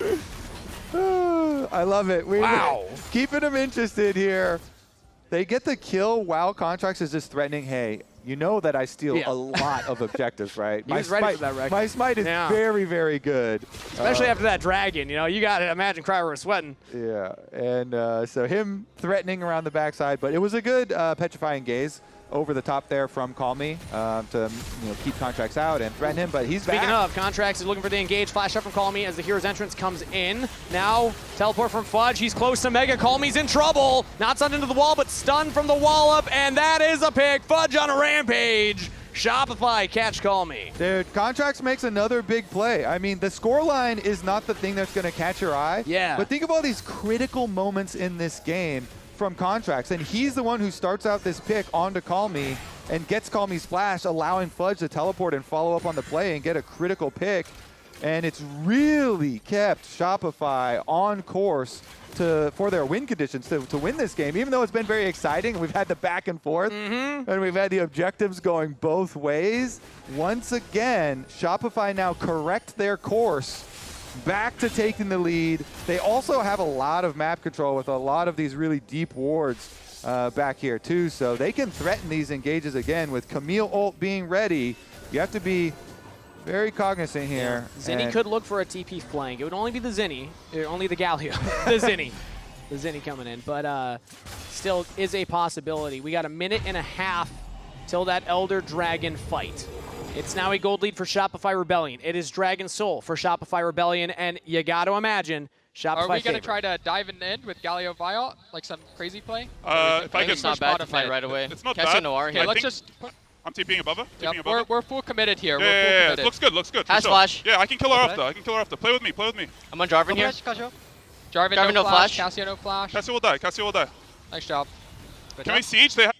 I love it. Wow. Keeping them interested here. They get the kill while Contracts is just threatening, hey, you know that I steal a lot of objectives, right? He was ready for that record. My smite is very, very good. Especially after that dragon, you know, you got to imagine Kryra was sweating. Yeah, and so him threatening around the backside, but it was a good Petrifying Gaze over the top there from Calmy to keep Contracts out and threaten him, but he's back. Speaking of, Contracts is looking for the engage. Flash up from Calmy as the Hero's Entrance comes in. Now, teleport from Fudge. He's close to Mega. Calmy's in trouble. Not stunned into the wall, but stunned from the wall up, and that is a pick. Fudge on a rampage. Shopify catch Calmy. Dude, Contracts makes another big play. I mean, the scoreline is not the thing that's going to catch your eye. Yeah. But think of all these critical moments in this game from Contracts, and he's the one who starts out this pick onto Calmy and gets Calmy's flash, allowing Fudge to teleport and follow up on the play and get a critical pick. And it's really kept Shopify on course for their win conditions to win this game, even though it's been very exciting. We've had the back and forth, and we've had the objectives going both ways. Once again, Shopify now correct their course back to taking the lead. They also have a lot of map control with a lot of these really deep wards back here too, so they can threaten these engages again. With Camille ult being ready, you have to be very cognizant here. Zinni could look for a TP flank. It would only be the Zinni, only the Galio, the Zinni coming in. But still is a possibility. We got a minute and a half till that Elder Dragon fight. It's now a gold lead for Shopify Rebellion. It is Dragon Soul for Shopify Rebellion, and you got to imagine Shopify Are we going to favorite. try to dive in the end with Galio Vial, like some crazy play? If I Maybe can, it's not bad to fight right away. It's not Cassio bad. Noir Okay, here. let's think- just... Put, I'm TPing above her. yep, TPing above her. we're full committed here. Yeah, We're full yeah, committed. looks good, looks good. for Has sure. flash. Yeah, I can kill her Okay. after. I can kill her after. Play with me, play with me. I'm on Jarvan here. Jarvan no flash. Cassio no flash. Cassio will die, Cassio will die. Nice job. Good Can job. we siege? They have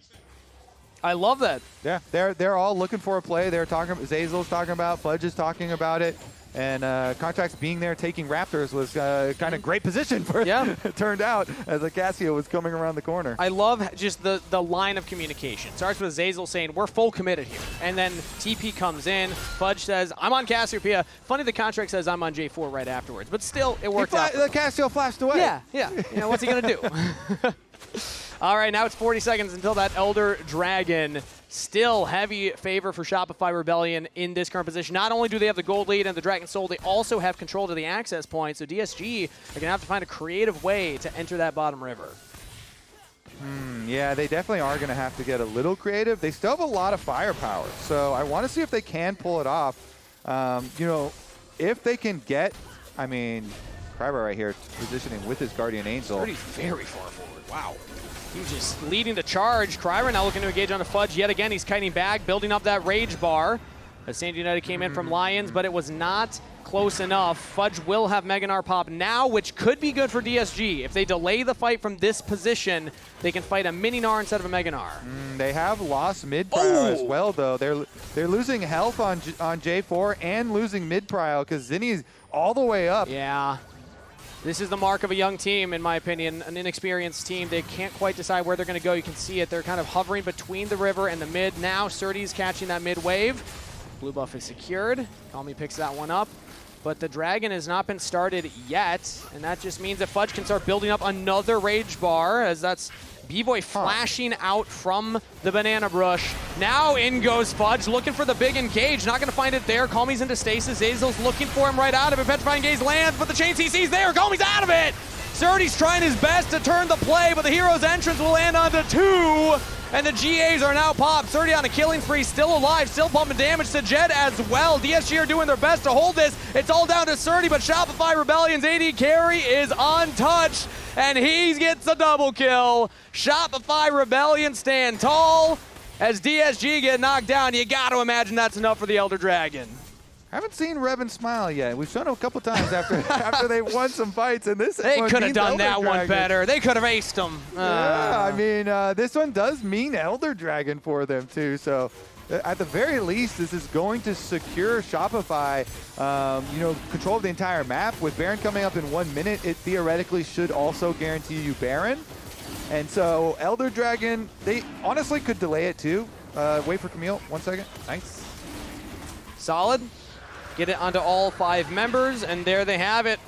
I love that. Yeah, they're all looking for a play. They're talking. Zazel's talking about. Fudge is talking about it. And Contracts being there taking Raptors was kind of great position for it turned out as Cassio was coming around the corner. I love just the line of communication. Starts with Zazel saying, we're full committed here. And then TP comes in. Fudge says, I'm on Cassiopeia. Funny the Contract says I'm on J4 right afterwards. But still, it worked out. The Cassio flashed away. Yeah. You know, what's he going to do? All right, now it's 40 seconds until that Elder Dragon. Still heavy favor for Shopify Rebellion in this current position. Not only do they have the gold lead and the Dragon Soul, they also have control to the access point. So DSG are going to have to find a creative way to enter that bottom river. Yeah, they definitely are going to have to get a little creative. They still have a lot of firepower, so I want to see if they can pull it off. You know, if they can get, I mean, Kryber right here positioning with his Guardian Angel. He's very far forward. Wow. He's just leading the charge. Kryber now looking to engage on the Fudge yet again. He's kiting back, building up that Rage Bar. As San United came in from Lions, but it was not close enough. Fudge will have Meganar pop now, which could be good for DSG. If they delay the fight from this position, they can fight a Mini-Gnar instead of a Meganar. They have lost mid-prio as well, though. They're losing health on J4 and losing mid-prio because Zinni's all the way up. Yeah. This is the mark of a young team, in my opinion, an inexperienced team. They can't quite decide where they're going to go. You can see it. They're kind of hovering between the river and the mid. Now Surdy's catching that mid wave. Blue buff is secured. Kami picks that one up. But the Dragon has not been started yet, and that just means that Fudge can start building up another Rage Bar, as that's B-Boy flashing out from the Banana Brush. Now in goes Fudge, looking for the big engage. Not going to find it there. Kami's into stasis. Zazel's looking for him right out of it. Petrifying Gaze lands, but the chain CC's there. Kami's out of it. Surdy's trying his best to turn the play, but the hero's entrance will land onto 2. And the GAs are now popped. Surdy on a killing spree, still alive, still pumping damage to Jed as well. DSG are doing their best to hold this. It's all down to Surdy, but Shopify Rebellion's AD carry is untouched, and he gets a double kill. Shopify Rebellion stand tall as DSG get knocked down. You got to imagine that's enough for the Elder Dragon. I haven't seen Revan smile yet. We've shown him a couple times after they won some fights, and this They one could have means done Elder that one Dragon. better. They could have aced him. Yeah, I mean, this one does mean Elder Dragon for them too. So, at the very least, this is going to secure Shopify, you know, control of the entire map. With Baron coming up in 1 minute, it theoretically should also guarantee you Baron. And so, Elder Dragon, they honestly could delay it too. Wait for Camille, 1 second. Nice. Solid. Get it onto all 5 members, and there they have it.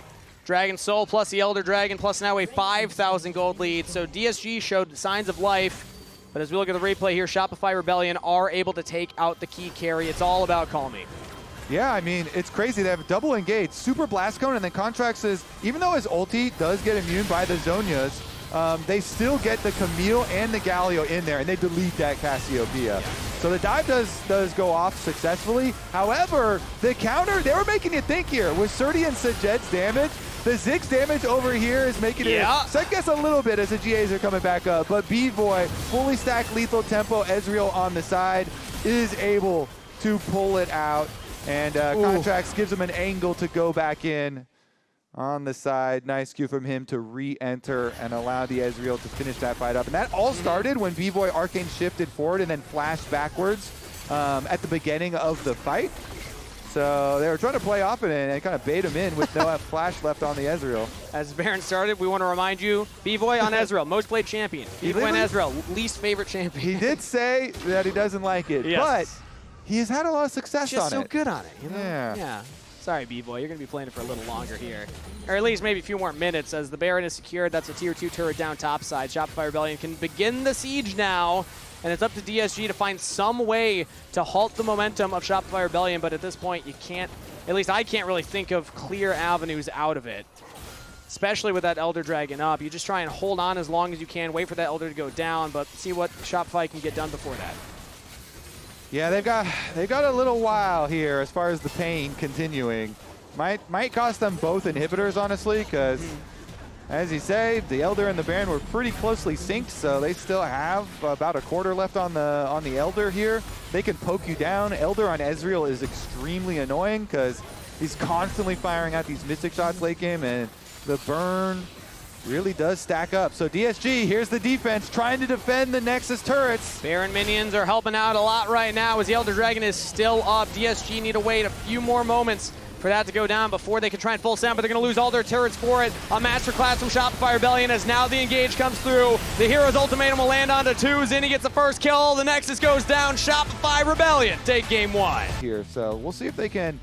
Dragon Soul plus the Elder Dragon plus now a 5,000 gold lead. So DSG showed signs of life, but as we look at the replay here, Shopify Rebellion are able to take out the key carry. It's all about Kami. Yeah, I mean, it's crazy. They have double engage, super blast cone, and then Contracts is, even though his ulti does get immune by the Zhonya's, they still get the Camille and the Galio in there, and they delete that Cassiopeia. So the dive does go off successfully. However, the counter, they were making you think here. With Surdy and Sajed's damage, the Ziggs damage over here is making it second guess a little bit as the GAs are coming back up. But B-Boy, fully stacked lethal tempo, Ezreal on the side, is able to pull it out. And Contracts gives him an angle to go back in. On the side, nice cue from him to re-enter and allow the Ezreal to finish that fight up. And that all started when B-Boy Arcane shifted forward and then flashed backwards at the beginning of the fight. So they were trying to play off it and kind of bait him in with no flash left on the Ezreal. As Baron started, we want to remind you, B-Boy on Ezreal, most played champion. B-Boy on Ezreal, least favorite champion. He did say that he doesn't like it, but he has had a lot of success on it. Just so good on it, you know? Yeah. Sorry, B-Boy, you're going to be playing it for a little longer here. Or at least maybe a few more minutes as the Baron is secured. That's a tier 2 turret down top side. Shopify Rebellion can begin the siege now, and it's up to DSG to find some way to halt the momentum of Shopify Rebellion, but at this point you can't, at least I can't really think of clear avenues out of it. especially with that Elder Dragon up. You just try and hold on as long as you can, wait for that Elder to go down, but see what Shopify can get done before that. Yeah, they've got a little while here as far as the pain continuing. Might cost them both inhibitors, honestly, because as you say, the Elder and the Baron were pretty closely synced, so they still have about a quarter left on the Elder here. They can poke you down. Elder on Ezreal is extremely annoying because he's constantly firing out these Mystic shots late game, and the burn really does stack up. So DSG, here's the defense, trying to defend the Nexus turrets. Baron minions are helping out a lot right now as the Elder Dragon is still up. DSG need to wait a few more moments for that to go down before they can try and full sound, but they're going to lose all their turrets for it. A masterclass from Shopify Rebellion as now the engage comes through. The Hero's Ultimatum will land onto 2. Zinni gets the first kill. The Nexus goes down. Shopify Rebellion take game 1. Here, so we'll see if they can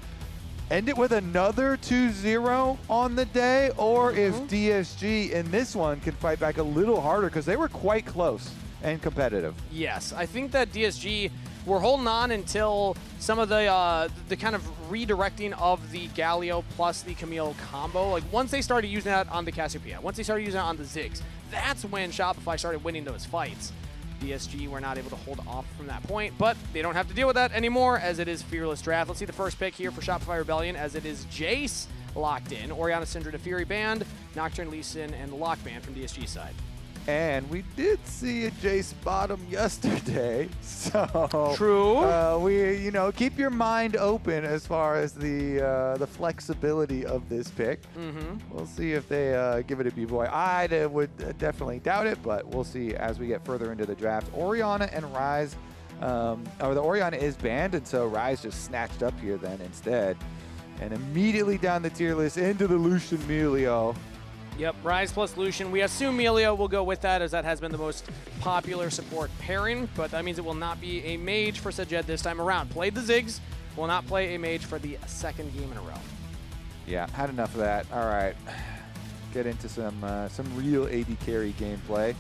end it with another 2-0 on the day, or if DSG in this one can fight back a little harder, because they were quite close and competitive. Yes, I think that DSG were holding on until some of the kind of redirecting of the Galio plus the Camille combo. Like once they started using that on the Cassiopeia, once they started using it on the Ziggs, that's when Shopify started winning those fights. DSG were not able to hold off from that point, but they don't have to deal with that anymore as it is Fearless Draft. Let's see the first pick here for Shopify Rebellion as it is Jace locked in. Orianna, Syndra, Fury Band, Nocturne, Lee Sin, and the Lock Band from DSG side. And we did see a Jace bottom yesterday, so true. We keep your mind open as far as the flexibility of this pick. We'll see if they give it a B-boy. I would definitely doubt it, but we'll see as we get further into the draft. Orianna and Ryze, or the Orianna is banned, and so Ryze just snatched up here then instead, and immediately down the tier list into the Lucian Melio. Yep, Ryze plus Lucian. We assume Melio will go with that as that has been the most popular support pairing, but that means it will not be a mage for Sajed this time around. Played the Ziggs, will not play a mage for the second game in a row. Yeah, had enough of that. All right, get into some real AD carry gameplay.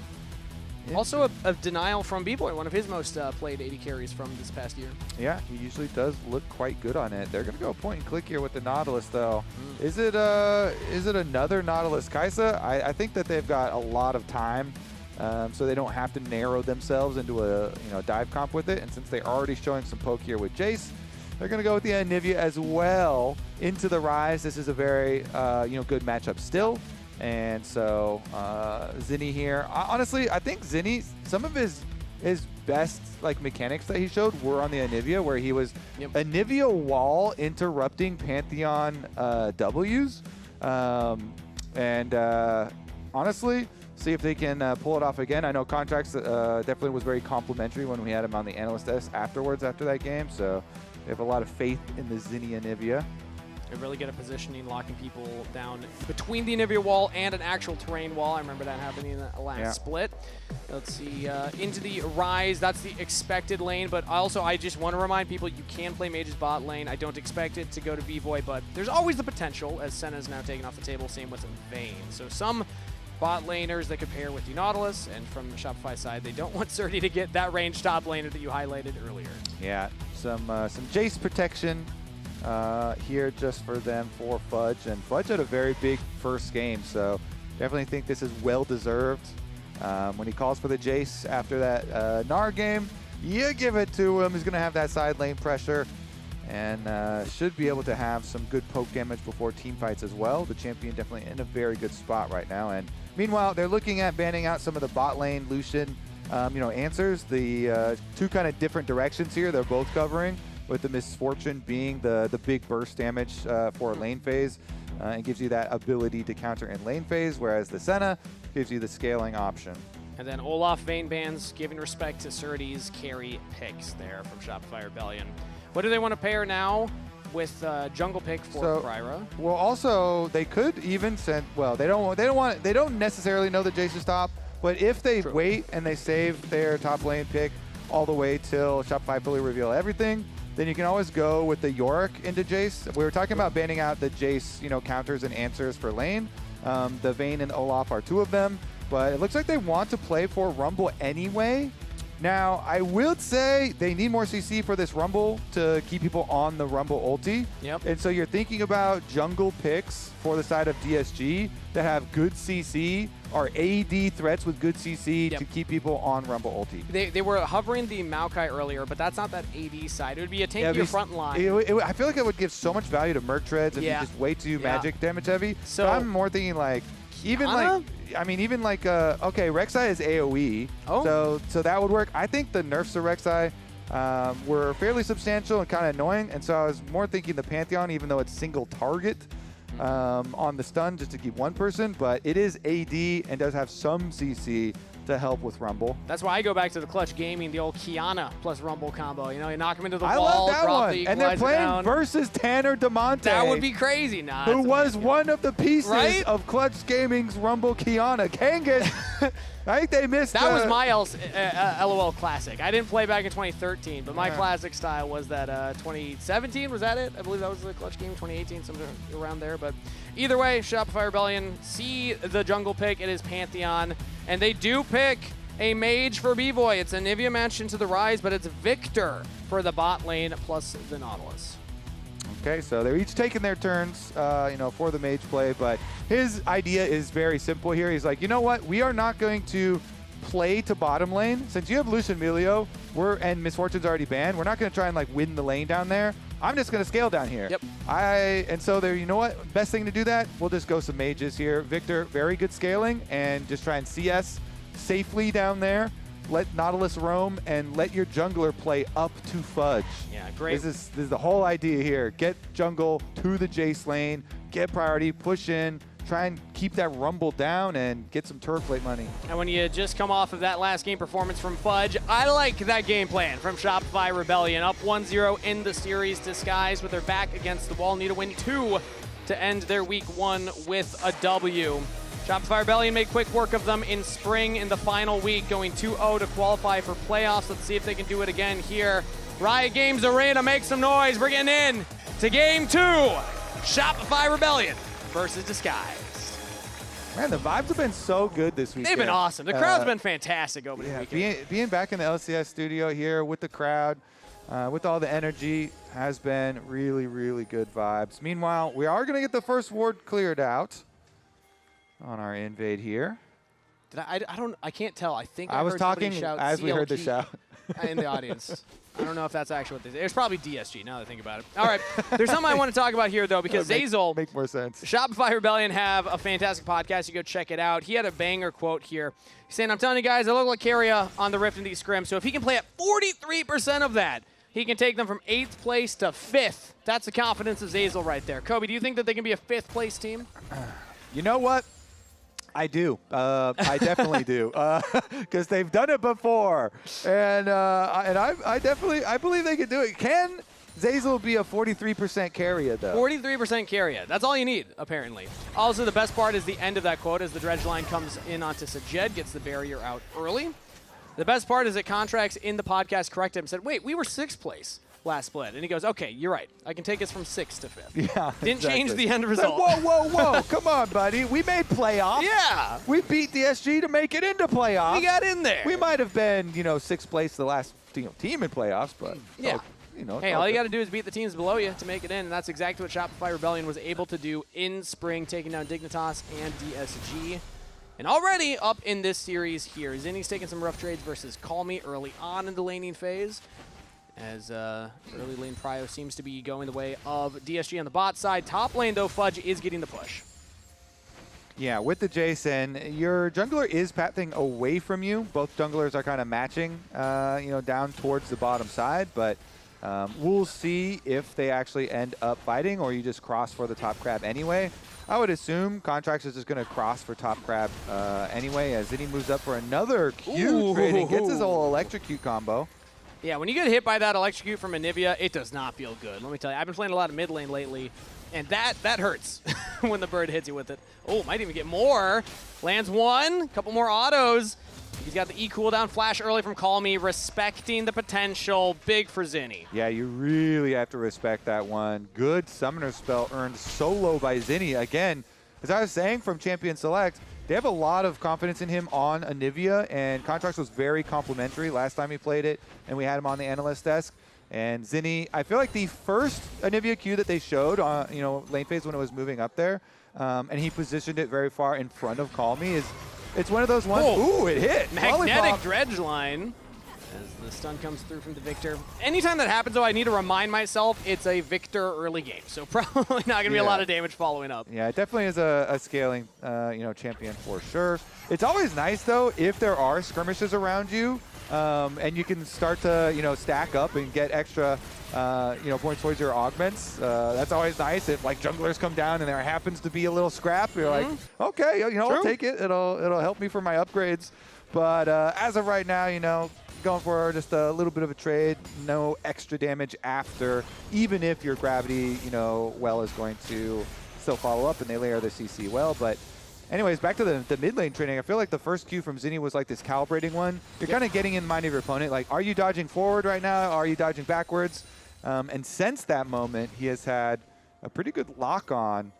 Yeah. Also a denial from B-Boy, one of his most played AD carries from this past year. Yeah, he usually does look quite good on it. They're going to go point and click here with the Nautilus, though. Is it another Nautilus Kai'Sa? I think that they've got a lot of time, so they don't have to narrow themselves into a dive comp with it. And since they're already showing some poke here with Jace, they're going to go with the Anivia as well into the Ryze. This is a very good matchup still. And so Zinni here. Honestly, I think Zinni, some of his best mechanics that he showed were on the Anivia, where he was Anivia wall interrupting Pantheon Ws. Honestly, see if they can pull it off again. I know Contracts definitely was very complimentary when we had him on the analyst desk afterwards after that game. So they have a lot of faith in the Zinni Anivia. They're really good at positioning, locking people down between the Anivia wall and an actual terrain wall. I remember that happening in the last split. Let's see, into the Ryze, that's the expected lane, but also I just want to remind people you can play Mage's bot lane. I don't expect it to go to V-Void, but there's always the potential, as Senna is now taken off the table, same with Vayne. So some bot laners that could pair with the Nautilus, and from the Shopify side, they don't want Surdy to get that range top laner that you highlighted earlier. Yeah, some Jace protection here just for them for Fudge, and Fudge had a very big first game, so definitely think this is well deserved. When he calls for the Jace after that Gnar game, you give it to him. He's going to have that side lane pressure and should be able to have some good poke damage before team fights as well. The champion definitely in a very good spot right now. And meanwhile, they're looking at banning out some of the bot lane Lucian answers. The two kind of different directions here they're both covering, with the Misfortune being the big burst damage for lane phase and gives you that ability to counter in lane phase, whereas the Senna gives you the scaling option. And then Olaf Vayne bans, giving respect to Surdy's carry picks there from Shopify Rebellion. What do they want to pair now with jungle pick for Kryra? Well, also they could even send. Well, they don't necessarily know the Jace is top, but if they wait and they save their top lane pick all the way till Shopify fully reveal everything, then you can always go with the Yorick into Jace. We were talking about banning out the Jace, counters and answers for lane. The Vayne and Olaf are two of them, but it looks like they want to play for Rumble anyway. Now, I will say they need more CC for this Rumble to keep people on the Rumble ulti. Yep. And so you're thinking about jungle picks for the side of DSG that have good CC or AD threats with good CC to keep people on Rumble ulti. They were hovering the Maokai earlier, but that's not that AD side. It would be a tankier front line. I feel like it would give so much value to Merc Treads and be just way too magic damage heavy. So I'm more thinking like, even like, I mean, even like, okay, Rek'Sai is AoE, so that would work. I think the nerfs to Rek'Sai were fairly substantial and kind of annoying, and so I was more thinking the Pantheon, even though it's single target on the stun just to keep one person, but it is AD and does have some CC to help with Rumble. That's why I go back to the Clutch Gaming, the old Kiana plus Rumble combo. You know, you knock him into the wall, love that drop one. the And they're playing down. versus Tanner DeMonte. That would be crazy. Nah, who was one of the pieces of Clutch Gaming's Rumble Kiana. Kangas, I think they missed that was my LOL Classic. I didn't play back in 2013, but my Classic style was that 2017, was that it? I believe that was the Clutch Game, 2018, somewhere around there. But either way, Shopify Rebellion, see the jungle pick. It is Pantheon. And they do pick a mage for B-Boy. It's a Nivea match into the Rise, but it's Victor for the bot lane plus the Nautilus. Okay, so they're each taking their turns, you know, for the mage play, but his idea is very simple here. He's like, you know what? We are not going to play to bottom lane. Since you have Lucian Melio, and Misfortune's already banned, we're not going to try and like win the lane down there. I'm just going to scale down here. Yep. And so there, you know what? Best thing to do that, we'll just go some mages here. Victor, very good scaling, and just try and CS safely down there. Let Nautilus roam and let your jungler play up to Fudge. Yeah, great. This is the whole idea here. Get jungle to the Jace lane, get priority, push in, try and keep that Rumble down and get some turret plate money. And when you just come off of that last game performance from Fudge, I like that game plan from Shopify Rebellion. Up 1-0 in the series, Disguise with their back against the wall. Need to win 2 to end their week 1 with a W. Shopify Rebellion made quick work of them in spring in the final week, going 2-0 to qualify for playoffs. Let's see if they can do it again here. Riot Games Arena, make some noise. We're getting in to game 2. Shopify Rebellion versus Disguise. Man, the vibes have been so good this weekend. They've been awesome. The crowd's been fantastic opening weekend. Being back in the LCS studio here with the crowd, with all the energy, has been really, really good vibes. Meanwhile, we are going to get the first ward cleared out on our invade here. I can't tell. I think I was heard talking shout as CLG we heard the shout in the audience. I don't know if that's actually what they say. It was probably DSG, now that I think about it. All right, there's something I want to talk about here, though, because Zazel, make more sense. Shopify Rebellion have a fantastic podcast. You go check it out. He had a banger quote here. He's saying, I'm telling you guys, I look like Carrier on the Rift in these scrims, so if he can play at 43% of that, he can take them from 8th place to 5th. That's the confidence of Zazel right there. Kobe, do you think that they can be a 5th place team? You know what? I do. I definitely do, because they've done it before, and I believe they can do it. Can Zazel be a 43% carrier though? 43% carrier. That's all you need, apparently. Also, the best part is the end of that quote as the dredge line comes in onto Sajed, gets the barrier out early. The best part is that Contracts in the podcast corrected him and said, wait, we were 6th place last split. And he goes, okay, you're right. I can take us from 6th to 5th. Yeah, Didn't change the end result. Whoa. Come on, buddy. We made playoffs. Yeah. We beat DSG to make it into playoffs. We got in there. We might have been, 6th place the last team in playoffs, but yeah. Hey, all you got to do is beat the teams below you to make it in, and that's exactly what Shopify Rebellion was able to do in spring, taking down Dignitas and DSG. And already up in this series here, Zinni's taking some rough trades versus Call Me early on in the laning phase, as early lane prio seems to be going the way of DSG on the bot side. Top lane, though, Fudge is getting the push. Yeah, with the Jason, your jungler is pathing away from you. Both junglers are kind of matching, down towards the bottom side, but we'll see if they actually end up fighting or you just cross for the top crab anyway. I would assume Contracts is just going to cross for top crab anyway, as Zinni moves up for another Q trade and gets his whole electrocute combo. Yeah, when you get hit by that electrocute from Anivia, it does not feel good. Let me tell you, I've been playing a lot of mid lane lately, and that hurts when the bird hits you with it. Oh, might even get more. Lands one, couple more autos. He's got the E cooldown flash early from Call Me, respecting the potential. Big for Zinni. Yeah, you really have to respect that one. Good summoner spell earned solo by Zinni. Again, as I was saying from Champion Select, they have a lot of confidence in him on Anivia, and Contracts was very complimentary last time he played it, and we had him on the analyst desk. And Zinni, I feel like the first Anivia Q that they showed on, lane phase when it was moving up there, and he positioned it very far in front of Call Me, it's one of those ones. Ooh, it hit. Magnetic Dredge line as the stun comes through from the Victor. Anytime that happens, though, I need to remind myself it's a Victor early game, so probably not going to be a lot of damage following up. Yeah, it definitely is a scaling, champion for sure. It's always nice, though, if there are skirmishes around you, and you can start to, stack up and get extra, points towards your augments. That's always nice. If like junglers come down and there happens to be a little scrap, you're like, okay, I'll take it. It'll help me for my upgrades. But as of right now, going for just a little bit of a trade, no extra damage after, even if your gravity, well is going to still follow up and they layer the CC well. But anyways, back to the mid lane training. I feel like the first Q from Zinni was like this calibrating one. You're kind of getting in the mind of your opponent. Like, are you dodging forward right now? Are you dodging backwards? And since that moment, he has had a pretty good lock on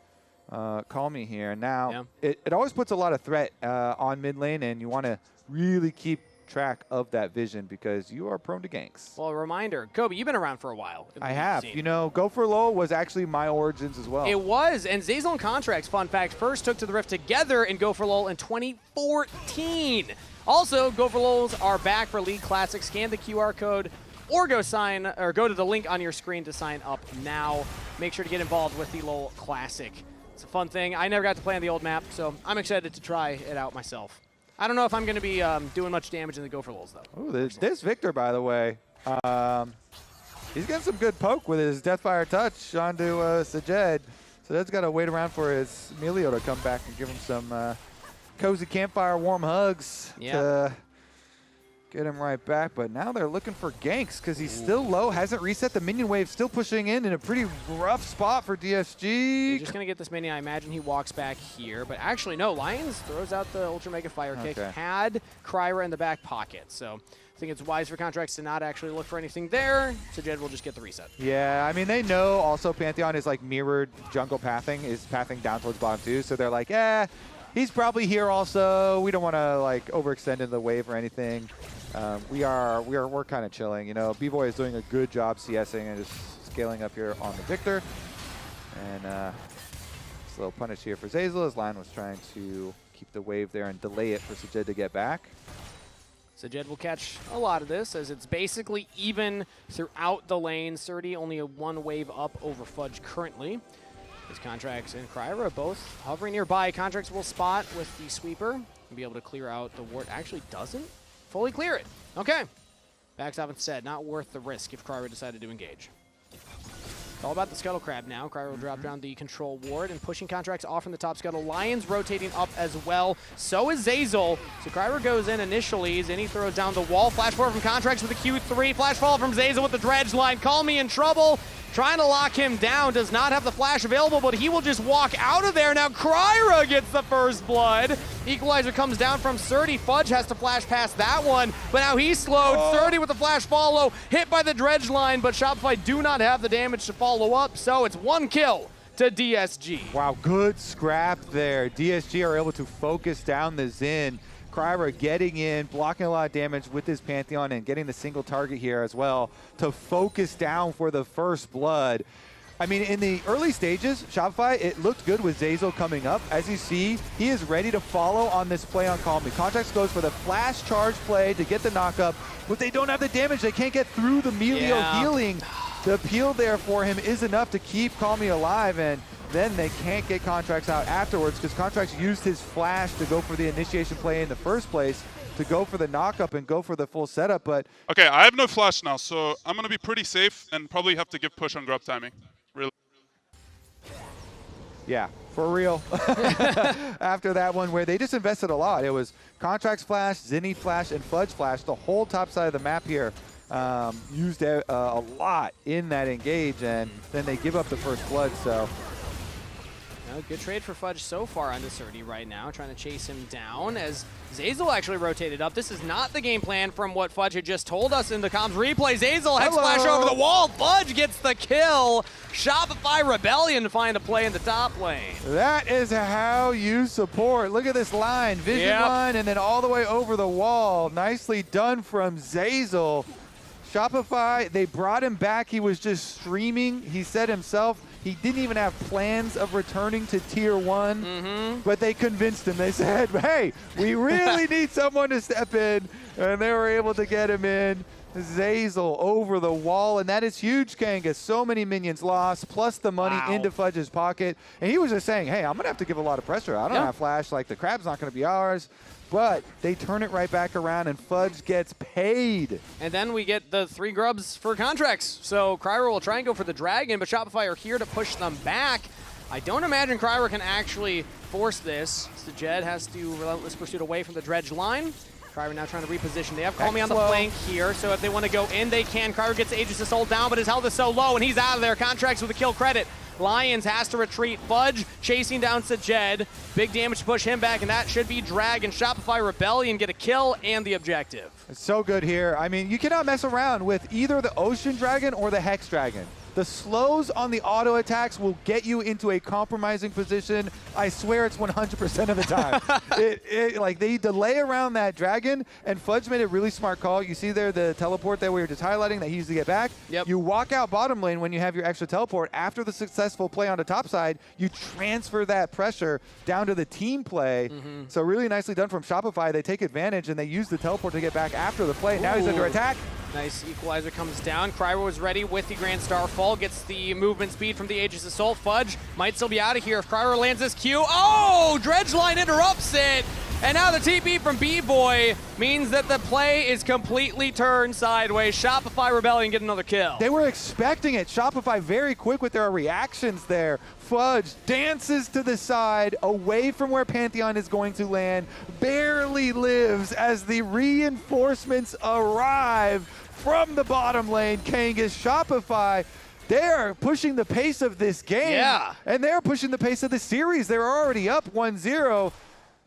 Call Me here. Now, it always puts a lot of threat on mid lane, and you want to really keep track of that vision because you are prone to ganks. Well, a reminder, Kobe, you've been around for a while. I have. Go for low was actually my origins as well. It was, and Zeyzal and Contracts, fun fact, first took to the Rift together in Go for LOL in 2014. Also, Go for LOLs are back for League Classic. Scan the QR code or go to the link on your screen to sign up now. Make sure to get involved with the LOL Classic. It's a fun thing. I never got to play on the old map, so I'm excited to try it out myself. I don't know if I'm going to be doing much damage in the Go for LOLs, though. Ooh, this Victor, by the way, he's getting some good poke with his Deathfire touch onto Sajed. So that's got to wait around for his Emilio to come back and give him some cozy campfire warm hugs to get him right back. But now they're looking for ganks because he's still low, hasn't reset. The minion wave still pushing in a pretty rough spot for DSG. You're just going to get this minion. I imagine he walks back here. But actually, no. Lions throws out the Ultra Mega Fire Kick. Had Kryra in the back pocket. So I think it's wise for Contracts to not actually look for anything there. So Jed will just get the reset. Yeah, I mean, they know also Pantheon is like mirrored jungle pathing, is pathing down towards bottom too. So they're like, he's probably here also. We don't want to like overextend in the wave or anything. We're kind of chilling. B-Boy is doing a good job CSing and just scaling up here on the Victor. And slow punish here for Zeyzal. His line was trying to keep the wave there and delay it for Sajed to get back. Sajed will catch a lot of this as it's basically even throughout the lane. Surdy only a one wave up over Fudge currently. His Contracts and Kryra both hovering nearby. Contracts will spot with the sweeper and be able to clear out the ward. Actually doesn't fully clear it. Okay. Backs up instead. Not worth the risk if Kryra decided to engage. It's all about the Scuttle Crab now. Kryra will drop down the control ward and pushing Contracts off from the top scuttle. Lions rotating up as well. So is Zeyzal. So Kryra goes in initially. Zinni throws down the wall. Flash forward from Contracts with the Q3. Flash fall from Zeyzal with the dredge line. Call Me in trouble. Trying to lock him down, does not have the flash available, but he will just walk out of there. Now Kryra gets the first blood. Equalizer comes down from Surdy. Fudge has to flash past that one, but now he's slowed. Surdy with the flash follow, hit by the dredge line, but Shopify do not have the damage to follow up, so it's one kill to DSG. Wow, good scrap there. DSG are able to focus down the Xin. Kryra getting in, blocking a lot of damage with his Pantheon and getting the single target here as well to focus down for the first blood. I mean, in the early stages, Shopify, it looked good with Zeyzal coming up. As you see, he is ready to follow on this play on Call Me. Contracts goes for the flash charge play to get the knockup, but they don't have the damage. They can't get through the Melio healing. The appeal there for him is enough to keep Call Me alive, and then they can't get Contracts out afterwards because Contracts used his flash to go for the initiation play in the first place, to go for the knockup and go for the full setup. But okay, I have no flash now, so I'm going to be pretty safe and probably have to give push on grab timing. Really. Yeah, for real. After that one where they just invested a lot. It was Contracts flash, Zinni flash, and Fudge flash. The whole top side of the map here used a lot in that engage, and then they give up the first blood, so... Good trade for Fudge so far on this Surdy right now, trying to chase him down as Zeyzal actually rotated up. This is not the game plan from what Fudge had just told us in the comms replay. Zeyzal hex flash over the wall. Fudge gets the kill. Shopify Rebellion find a play in the top lane. That is how you support. Look at this line, vision line, and then all the way over the wall. Nicely done from Zeyzal. Shopify, they brought him back. He was just streaming. He said himself he didn't even have plans of returning to Tier 1, but they convinced him. They said, hey, we really need someone to step in, and they were able to get him in. Zeyzal over the wall, and that is huge, Kangas. So many minions lost, plus the money into Fudge's pocket. And he was just saying, hey, I'm going to have to give a lot of pressure. I don't have flash. Like, the crab's not going to be ours. But they turn it right back around, and Fudge gets paid. And then we get the 3 grubs for contracts. So Cryer will try and go for the dragon, but Shopify are here to push them back. I don't imagine Cryer can actually force this. So Jed has to relentless pursuit away from the dredge line. Cryer now trying to reposition. They have Call Me on the flank here, so if they want to go in, they can. Cryer gets Aegis Assault down, but his health is so low, and he's out of there. Contracts with a kill credit. Lions has to retreat. Fudge chasing down Sajed. Big damage to push him back, and that should be Dragon. Shopify Rebellion get a kill and the objective. It's so good here. I mean, you cannot mess around with either the Ocean Dragon or the Hex Dragon. The slows on the auto attacks will get you into a compromising position. I swear it's 100% of the time. Like, they delay around that dragon, and Fudge made a really smart call. You see there the teleport that we were just highlighting that he used to get back? Yep. You walk out bottom lane when you have your extra teleport. After the successful play on the top side, you transfer that pressure down to the team play. So really nicely done from Shopify. They take advantage, and they use the teleport to get back after the play. Now he's under attack. Nice equalizer comes down. Cryer was ready with the Grand Starfall. Gets the movement speed from the Aegis Assault. Fudge might still be out of here if Cryer lands this Q. Oh! Dredge line interrupts it! And now the TP from B-Boy means that the play is completely turned sideways. Shopify Rebellion get another kill. They were expecting it. Shopify very quick with their reactions there. Fudge dances to the side, away from where Pantheon is going to land, barely lives as the reinforcements arrive from the bottom lane. Kangas, Shopify, they are pushing the pace of this game. Yeah. And they're pushing the pace of the series. They're already up 1-0.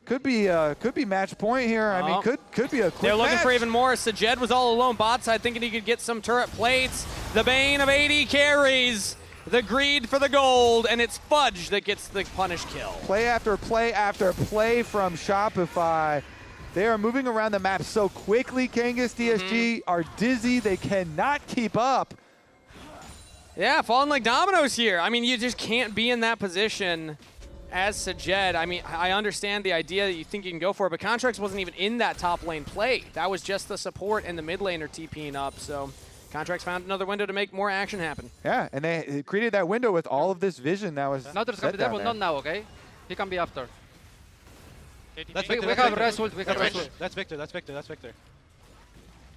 Could be match point here. I mean, could be a quick They're looking match. for even more. Sajed was all alone bot side, thinking he could get some turret plates. The Bane of 80 carries. The greed for the gold, and it's Fudge that gets the punish kill. Play after play after play from Shopify. They are moving around the map so quickly. Kangas, DSG are dizzy. They cannot keep up. Yeah, falling like dominoes here. I mean, you just can't be in that position as Sajed. I mean, I understand the idea that you think you can go for it, but Contracts wasn't even in that top lane play. That was just the support and the mid laner TPing up, so Contracts found another window to make more action happen. Yeah, and they created that window with all of this vision that was Not set down there. not now, okay? He can be after. That's We Victor, have res ult, we have res ult. That's Victor, that's Victor, that's Victor.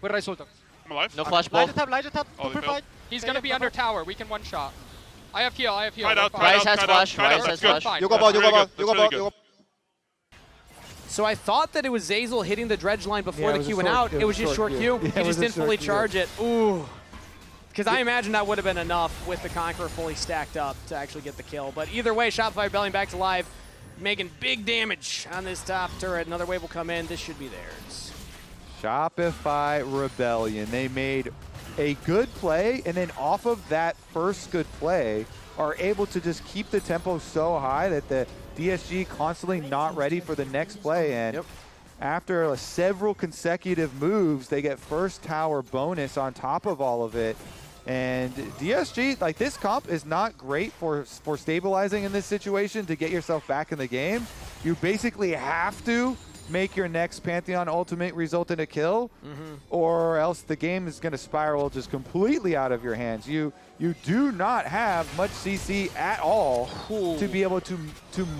We res ult. I'm alive. No flash ball. Light it up, Oh, they super failed. fight. He's gonna be under tower. We can one shot. I have heal. Kite We're out, fine. kite Rise out, has kite flash, out, kite Rise out. has That's good. flash. You go ball, you go Really ball, good. you go That's ball, really you go. So I thought that it was Zeyzal hitting the dredge line before Yeah, it the was a Q went short- out. it It was was just short short Q. Q. Yeah, He it was just a didn't short fully Q. charge it. Ooh. Because I imagine that would have been enough with the Conqueror fully stacked up to actually get the kill. But either way, Shopify Rebellion back to live, making big damage on this top turret. Another wave will come in. This should be theirs. Shopify Rebellion. They made a good play, and then off of that first good play, are able to just keep the tempo so high that the DSG constantly not ready for the next play. And after several consecutive moves, they get first tower bonus on top of all of it. And DSG, like, this comp is not great for stabilizing in this situation to get yourself back in the game. You basically have to make your next Pantheon ultimate result in a kill, or else the game is going to spiral just completely out of your hands. You do not have much CC at all to be able to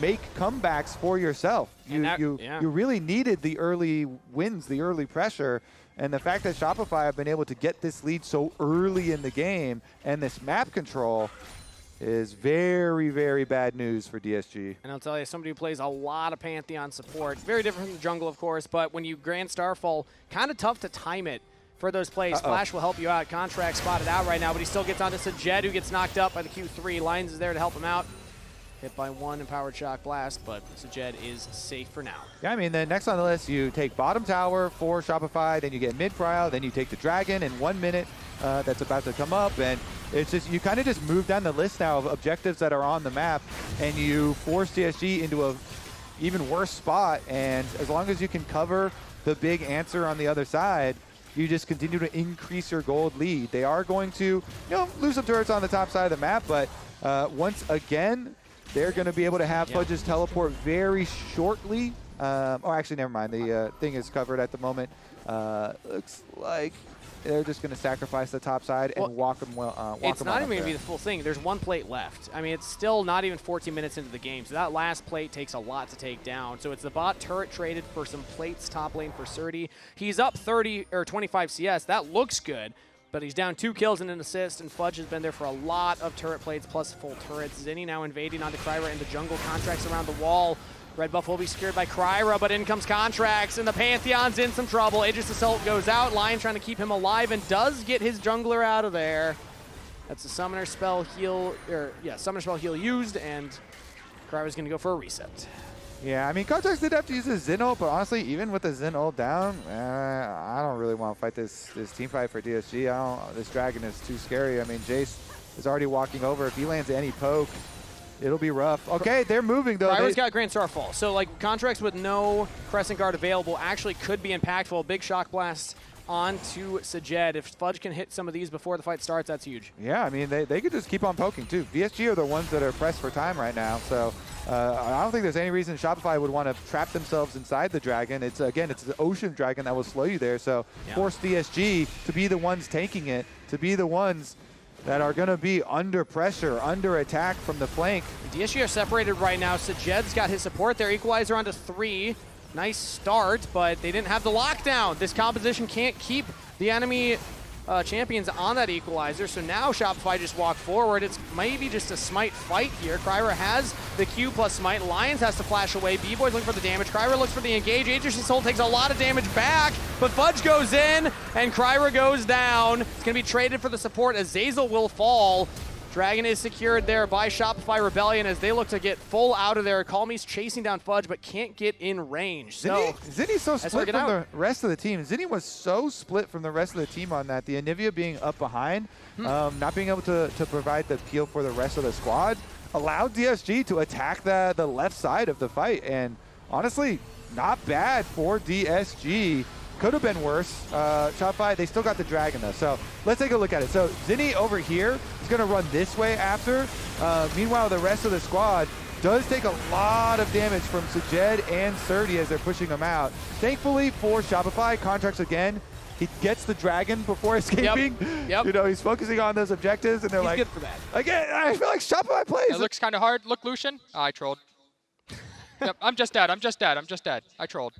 make comebacks for yourself. You really needed the early wins, the early pressure, and the fact that Shopify have been able to get this lead so early in the game and this map control is very, very bad news for DSG. And I'll tell you, somebody who plays a lot of Pantheon support, very different from the jungle, of course, but when you Grand Starfall, kind of tough to time it for those plays. Flash will help you out. Contract spotted out right now, but he still gets onto Sajed, who gets knocked up by the Q3. Lions is there to help him out. Hit by 1 Empowered Shock Blast, but Sajed is safe for now. Yeah, I mean, then next on the list, you take bottom tower for Shopify, then you get mid prio, then you take the dragon in 1 minute that's about to come up, and it's just, you kind of just move down the list now of objectives that are on the map, and you force DSG into a even worse spot, and as long as you can cover the big answer on the other side, you just continue to increase your gold lead. They are going to, lose some turrets on the top side of the map, but once again, they're going to be able to have Fudge's teleport very shortly. Oh, actually, never mind. The thing is covered at the moment. Looks like they're just going to sacrifice the top side and walk them well. It's not even going to be the full thing. There's 1 plate left. I mean, it's still not even 14 minutes into the game, so that last plate takes a lot to take down. So it's the bot turret traded for some plates top lane for Surdy. He's up 30 or 25 CS. That looks good, but he's down 2 kills and an assist, and Fudge has been there for a lot of turret plates plus full turrets. Zinni now invading onto Kryra into jungle. Contracts around the wall. Red buff will be secured by Kryra, but in comes Contracts, and the Pantheon's in some trouble. Aegis Assault goes out. Lion trying to keep him alive and does get his jungler out of there. That's a Summoner Spell heal, Summoner Spell heal used, and Kryra's going to go for a reset. Yeah, I mean, Contracts did have to use his Zen ult, but honestly, even with the Zen ult down, I don't really want to fight this team fight for DSG. This dragon is too scary. I mean, Jace is already walking over. If he lands any poke, it'll be rough. Okay, they're moving, though. Kryra's got Grand Starfall. So, like, Contracts with no Crescent Guard available actually could be impactful. Big Shock Blast onto Sajed. If Fudge can hit some of these before the fight starts, that's huge. Yeah, I mean, they could just keep on poking, too. DSG are the ones that are pressed for time right now, so I don't think there's any reason Shopify would want to trap themselves inside the dragon. It's the ocean dragon that will slow you there, so force DSG to be the ones taking it, to be the ones that are going to be under pressure, under attack from the flank. DSG are separated right now. Sajed's got his support there. Equalizer onto 3. Nice start, but they didn't have the lockdown. This composition can't keep the enemy champions on that Equalizer, so now Shopify just walk forward. It's maybe just a Smite fight here. Kryra has the Q plus Smite. Lions has to flash away. B-Boy's looking for the damage. Kryra looks for the engage. Aegis' Soul takes a lot of damage back, but Fudge goes in, and Kryra goes down. It's going to be traded for the support as Zazel will fall. Dragon is secured there by Shopify Rebellion as they look to get full out of there. Calmy's chasing down Fudge, but can't get in range. So Zinni's so split from the rest of the team. Zinni was so split from the rest of the team on that. The Anivia being up behind, not being able to provide the peel for the rest of the squad, allowed DSG to attack the left side of the fight. And honestly, not bad for DSG. Could have been worse. Shopify, they still got the dragon though. So let's take a look at it. So Zinni over here is going to run this way after. Meanwhile, the rest of the squad does take a lot of damage from Sajed and Surdy as they're pushing them out. Thankfully for Shopify, Contracts again, he gets the dragon before escaping. Yep. You know, he's focusing on those objectives, and they're He's like, good for that. Again, I feel like Shopify plays. It looks kind of hard. Look, Lucian. Oh, I trolled. Yep, I'm just dead. I trolled.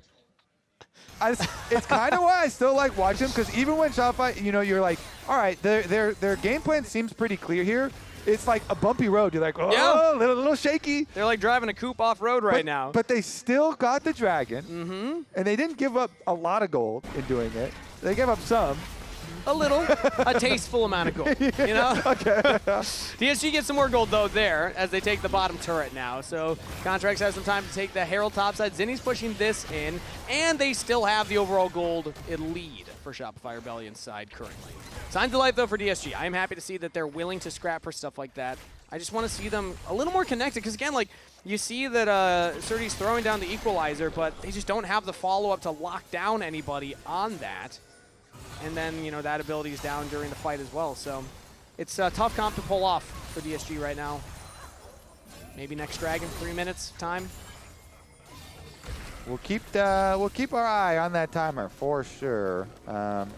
It's kind of why I still like watching them, because even when Shopify, you're like, all right, their game plan seems pretty clear here. It's like a bumpy road. You're like, oh, a little shaky. They're like driving a coupe off-road right now. But they still got the dragon, and they didn't give up a lot of gold in doing it. They gave up some. A little, a tasteful amount of gold, you know? Okay. DSG gets some more gold, though, there, as they take the bottom turret now. So Contracts have some time to take the Herald topside. Zinni's pushing this in, and they still have the overall gold lead for Shopify Rebellion's side currently. Signs of life, though, for DSG. I am happy to see that they're willing to scrap for stuff like that. I just want to see them a little more connected, because, again, like, you see that Surdy's throwing down the Equalizer, but they just don't have the follow-up to lock down anybody on that. And then, that ability is down during the fight as well. So it's a tough comp to pull off for DSG right now. Maybe next Dragon, 3 minutes time. We'll keep our eye on that timer for sure,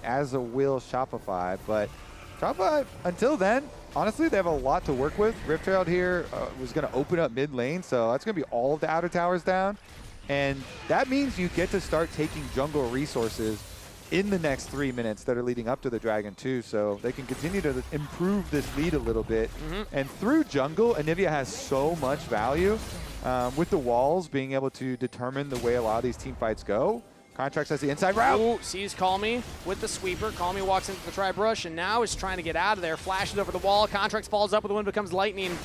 as will Shopify. But Shopify, until then, honestly, they have a lot to work with. Rift Herald here was going to open up mid lane, so that's going to be all of the outer towers down. And that means you get to start taking jungle resources in the next 3 minutes that are leading up to the Dragon 2, so they can continue to improve this lead a little bit. And through jungle, Anivia has so much value with the walls being able to determine the way a lot of these team fights go. Contracts has the inside route. Ooh, sees Calmy with the sweeper. Calmy walks into the tri-brush and now is trying to get out of there. Flashes over the wall. Contracts falls up with the wind, becomes lightning.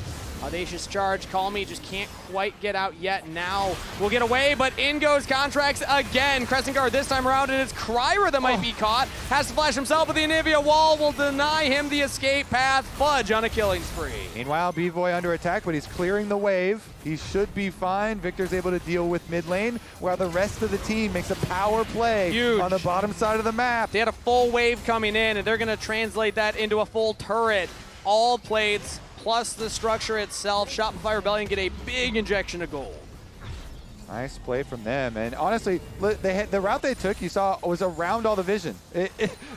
Audacious charge, Call Me just can't quite get out yet. Now will get away, but in goes Contracts again. Crescent Guard this time around, and it's Kryra that might be caught. Has to flash himself, but the Anivia wall will deny him the escape path. Fudge on a killing spree. Meanwhile, B-Boy under attack, but he's clearing the wave. He should be fine. Victor's able to deal with mid lane, while the rest of the team makes a power play on the bottom side of the map. They had a full wave coming in, and they're going to translate that into a full turret. All plates, plus the structure itself. Shopify Rebellion get a big injection of gold. Nice play from them. And honestly, the route they took, you saw, was around all the vision.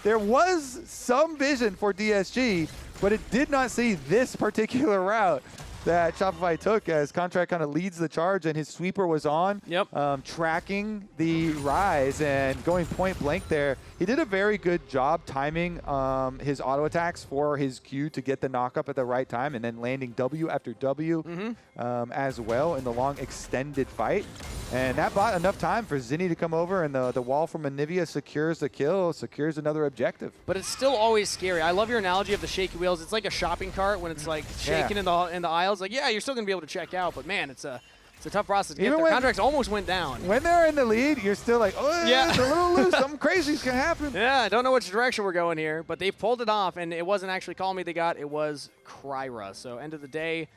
There was some vision for DSG, but it did not see this particular route that Shopify took, as Contract kind of leads the charge, and his sweeper was on, tracking the rise and going point blank there. He did a very good job timing his auto attacks for his Q to get the knock-up at the right time, and then landing W after W as well in the long extended fight. And that bought enough time for Zinni to come over, and the wall from Anivia secures the kill, secures another objective. But it's still always scary. I love your analogy of the shaky wheels. It's like a shopping cart when it's like shaking in the aisles. Like, yeah, you're still going to be able to check out, but man, it's a tough process to get there. Contracts almost went down. When they're in the lead, you're still like, oh, yeah, it's a little loose. Something crazy's going to happen. Yeah, I don't know which direction we're going here, but they pulled it off, and it wasn't actually Call Me they got. It was Kryra. So end of the day,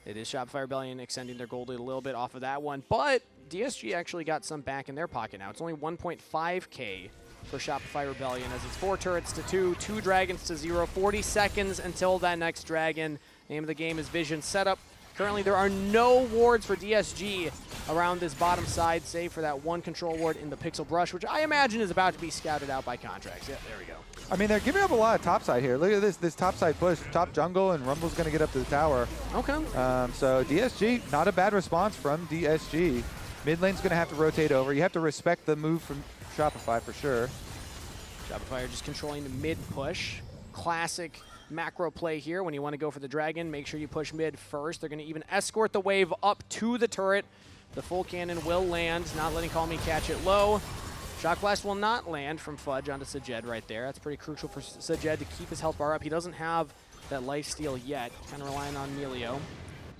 it is Shopify Rebellion extending their gold lead a little bit off of that one, but DSG actually got some back in their pocket now. It's only 1.5K for Shopify Rebellion, as it's 4 turrets to 2, 2 dragons to 0, 40 seconds until that next dragon. Name of the game is Vision Setup. Currently, there are no wards for DSG around this bottom side, save for that one control ward in the Pixel Brush, which I imagine is about to be scouted out by Contracts. Yeah, there we go. I mean, they're giving up a lot of top side here. Look at this top side push. Top jungle, and Rumble's going to get up to the tower. Okay. So DSG, not a bad response from DSG. Mid lane's going to have to rotate over. You have to respect the move from Shopify for sure. Shopify are just controlling the mid push. Classic macro play here. When you want to go for the dragon, make sure you push mid first. They're going to even escort the wave up to the turret. The full cannon will land, not letting Call Me catch it low. Shock Blast will not land from Fudge onto Sajed right there. That's pretty crucial for Sajed to keep his health bar up. He doesn't have that lifesteal yet, kind of relying on Melio.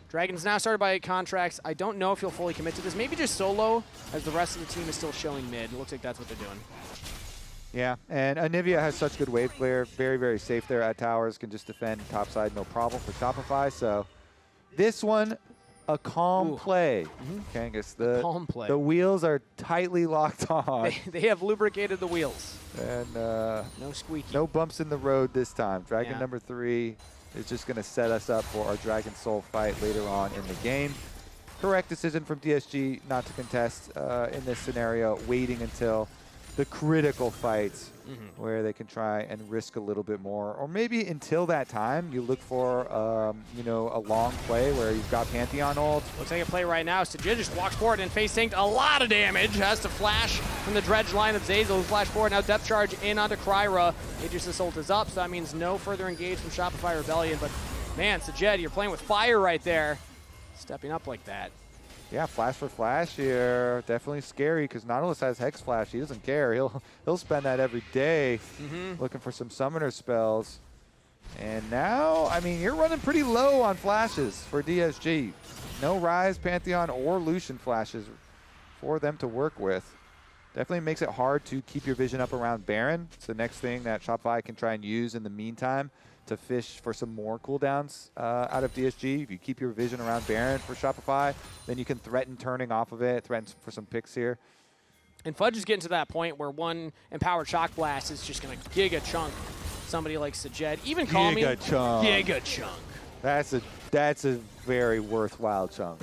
Dragon's now started by Contracts. I don't know if he'll fully commit to this. Maybe just solo, as the rest of the team is still showing mid. It looks like that's what they're doing. Yeah, and Anivia has such good wave clear. Very, very safe there at towers. Can just defend topside, no problem for Shopify. So this one, a calm play. Kangas, the wheels are tightly locked on. They have lubricated the wheels. And no squeaky. No bumps in the road this time. Dragon number 3 is just going to set us up for our Dragon Soul fight later on in the game. Correct decision from DSG not to contest in this scenario, waiting until the critical fights where they can try and risk a little bit more. Or maybe until that time, you look for, you know, a long play where you've got Pantheon ult. Looks like a play right now. Sajid just walks forward and face tanked a lot of damage. Has to flash from the dredge line of Zazel, who flash forward. Now depth charge in onto Kryra. Aegis' ult is up, so that means no further engage from Shopify Rebellion. But man, Sajid, you're playing with fire right there. Stepping up like that. Yeah, flash for flash here. Definitely scary because Nautilus has Hex Flash. He doesn't care. He'll spend that every day looking for some summoner spells. And now, I mean, you're running pretty low on flashes for DSG. No Rise, Pantheon, or Lucian flashes for them to work with. Definitely makes it hard to keep your vision up around Baron. It's the next thing that Shopify can try and use in the meantime to fish for some more cooldowns out of DSG. If you keep your vision around Baron for Shopify, then you can threaten turning off of it, threaten for some picks here. And Fudge is getting to that point where one empowered Shock Blast is just going to giga chunk somebody like Sajed. Even Call Me. Giga chunk. That's a very worthwhile chunk.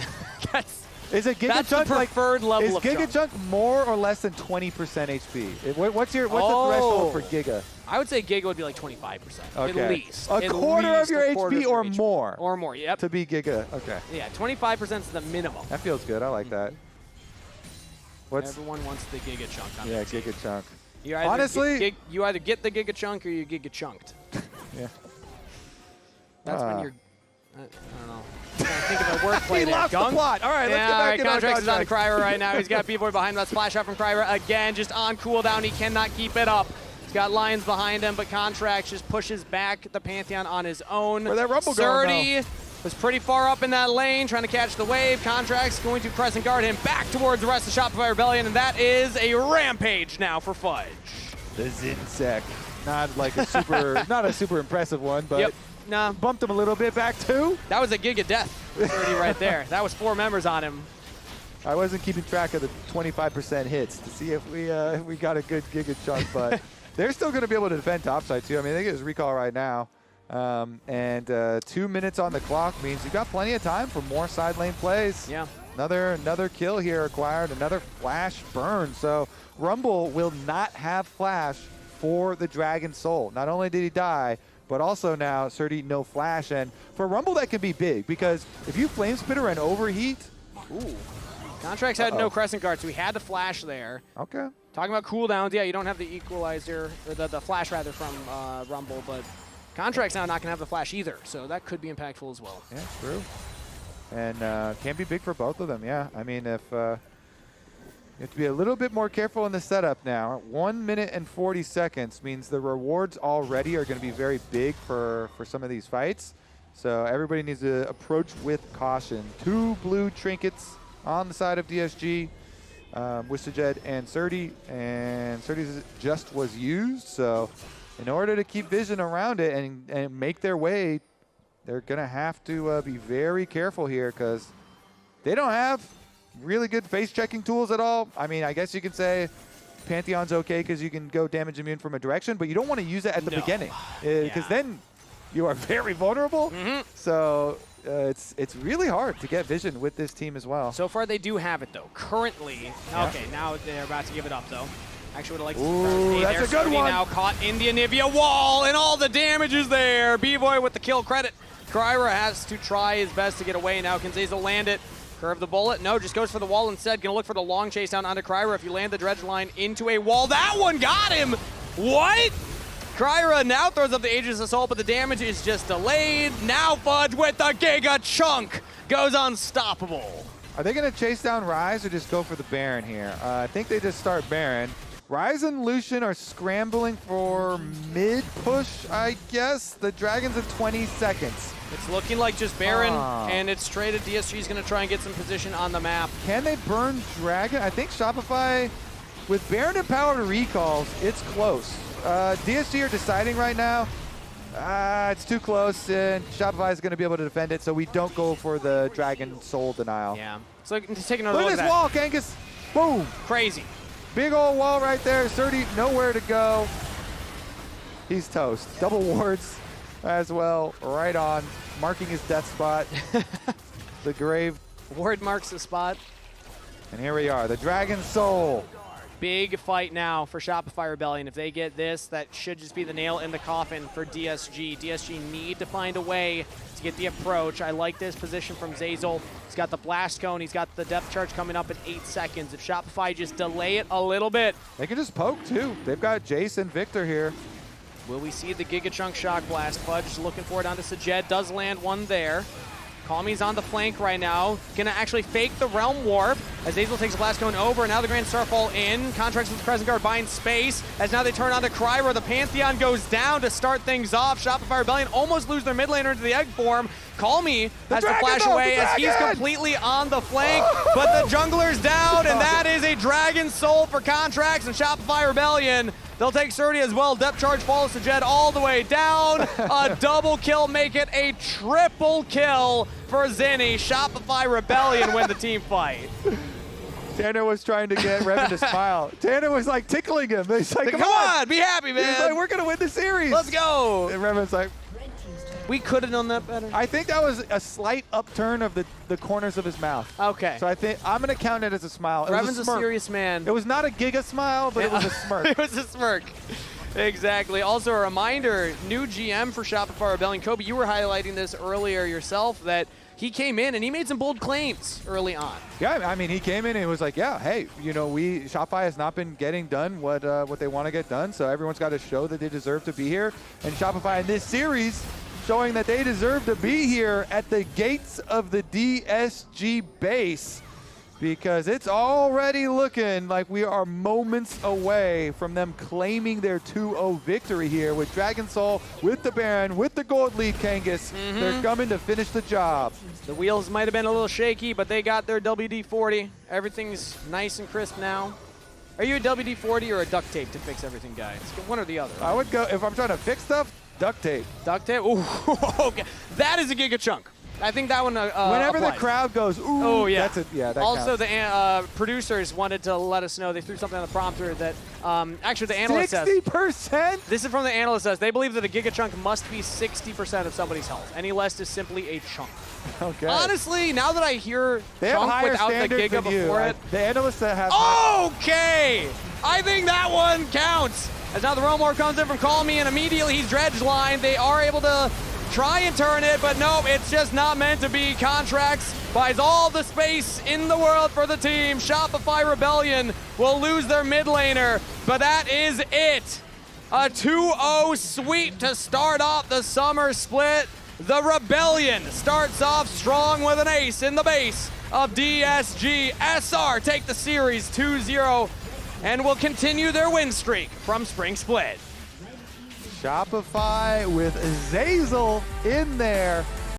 Is it Giga That's Chunk the preferred level of Giga Chunk more or less than 20% HP? What's the threshold for Giga? I would say Giga would be like 25%, okay. at least. A quarter of your HP or more? Or more, yep. To be Giga, okay. Yeah, 25% is the minimum. That feels good, I like that. Everyone wants the Giga Chunk on their team. Giga Chunk. Honestly, you either get the Giga Chunk or you Giga Chunked. Yeah. That's when you're, I don't know. I'm trying to think of a wordplay He there. lost the plot. All right, let's get back in Contracts is on Kryra right now. He's got B-Boy behind him. That splash out from Kryra again, just on cooldown. He cannot keep it up. He's got Lions behind him, but Contracts just pushes back the Pantheon on his own. Where'd that Rumble go now? was pretty far up in that lane, trying to catch the wave. Contract's going to crescent guard him back towards the rest of Shopify Rebellion, and that is a rampage now for Fudge. The Zinsec. Not like a super, not a super impressive one, but nah. Bumped him a little bit back too. That was a gig of death, 30 right there. That was 4 members on him. I wasn't keeping track of the 25% hits to see if we got a good giga chunk, but they're still going to be able to defend topside too. I mean, they get his recall right now. 2 minutes on the clock means you've got plenty of time for more side lane plays. Yeah. Another kill here acquired, another flash burn. So Rumble will not have flash for the Dragon Soul. Not only did he die, but also now Surdy no flash. And for Rumble, that can be big because if you Flame Spitter and overheat, ooh. Contracts had no crescent guard, so he had to flash there. Okay. Talking about cooldowns, yeah, you don't have the equalizer, or the flash rather from Rumble, but Contract's now not going to have the flash either, so that could be impactful as well. Yeah, true. And can be big for both of them, yeah. I mean, if you have to be a little bit more careful in the setup now. 1 minute and 40 seconds means the rewards already are going to be very big for some of these fights. So everybody needs to approach with caution. 2 blue trinkets on the side of DSG with Sajed and Surdy, and Surdy's just was used. So in order to keep vision around it and make their way, they're going to have to be very careful here because they don't have really good face checking tools at all. I mean, I guess you can say Pantheon's okay because you can go damage immune from a direction, but you don't want to use it at the beginning because then you are very vulnerable. So it's really hard to get vision with this team as well. So far they do have it though. Currently, okay, now they're about to give it up though. Actually would have liked to Ooh, that's a good one. Now caught in the Anivia wall, and all the damage is there. B-Boy with the kill credit. Kryra has to try his best to get away now. Can Zazel land it? Curve the bullet. No, just goes for the wall instead. Gonna look for the long chase down onto Kryra. If you land the dredge line into a wall, that one got him! What? Kryra now throws up the Aegis Assault, but the damage is just delayed. Now Fudge with the Giga Chunk goes unstoppable. Are they going to chase down Ryze or just go for the Baron here? I think they just start Baron. Ryze and Lucian are scrambling for mid-push, I guess. The Dragon's at 20 seconds. It's looking like just Baron, and it's straight at DSG's going to try and get some position on the map. Can they burn Dragon? I think Shopify, with Baron and power recalls, it's close. DSG are deciding right now. It's too close, and Shopify is going to be able to defend it, so we don't go for the Dragon Soul denial. Yeah. So just take another look look at this wall, Kangas. Boom. Crazy. Big old wall right there. Surdy nowhere to go. He's toast. Double wards as well, right on, marking his death spot. The grave. Ward marks the spot. And here we are, the Dragon Soul. Big fight now for Shopify Rebellion. If they get this, that should just be the nail in the coffin for DSG. DSG need to find a way to get the approach. I like this position from Zazel. He's got the blast cone. He's got the depth charge coming up in 8 seconds. If Shopify just delay it a little bit. They can just poke too. They've got Jace and Victor here. Will we see the Giga Chunk Shock Blast? Fudge looking for it onto Sajed. Does land one there. Kami's on the flank right now. Gonna actually fake the Realm Warp as Azazel takes a blast cone over, and now the Grand Starfall in. Contracts with the Crescent Guard buying space as now they turn on to Kryra. The Pantheon goes down to start things off. Shopify Rebellion almost lose their mid laner into the egg form. Kami has to flash away as he's completely on the flank, but the jungler's down, and that is a Dragon Soul for Contracts and Shopify Rebellion. They'll take Surdy as well. Depth charge follows Sajed all the way down. A double kill, make it a triple kill for Zinni. Shopify Rebellion win the team fight. Tanner was trying to get Revan to smile. Tanner was like tickling him. He's like, come on, be happy, man. He's like, we're going to win the series. Let's go. And Revan's like, we could have done that better. I think that was a slight upturn of the corners of his mouth. Okay. So I think I'm going to count it as a smile. Revan's a serious man. It was not a giga smile, but it was a smirk. It was a smirk. Exactly. Also a reminder, new GM for Shopify Rebellion. Kobe, you were highlighting this earlier yourself, that he came in and he made some bold claims early on. Yeah, I mean, he came in and was like, yeah, hey, you know, Shopify has not been getting done what they want to get done, so everyone's got to show that they deserve to be here. And Shopify in this series showing that they deserve to be here at the gates of the DSG base. because it's already looking like we are moments away from them claiming their 2-0 victory here with Dragon Soul, with the Baron, with the gold lead Kangas. They're coming to finish the job. The wheels might have been a little shaky, but they got their WD-40. Everything's nice and crisp now. Are you a WD-40 or a duct tape to fix everything, guys? One or the other. I would go, if I'm trying to fix stuff, duct tape. Duct tape? Ooh, okay. That is a Giga Chunk. I think that one Whenever applies. the crowd goes, ooh, oh, yeah. that's it. Yeah, that also, counts. the producers wanted to let us know, they threw something on the prompter that, actually the analyst says. 60%? This is from the analyst says, they believe that a Giga Chunk must be 60% of somebody's health. Any less is simply a chunk. Okay. Honestly, now that I hear they have chunk higher without the standards Giga than you. before it. The analysts that have Okay! I think that one counts. As now the Romor comes in from Call Me, and immediately he's dredge line. They are able to try and turn it, but no, it's just not meant to be. Contracts buys all the space in the world for the team. Shopify Rebellion will lose their mid laner, but that is it. A 2-0 sweep to start off the summer split. The Rebellion starts off strong with an ace in the base of DSG. SR take the series 2-0 and will continue their win streak from Spring Split. Shopify with Zazel in there.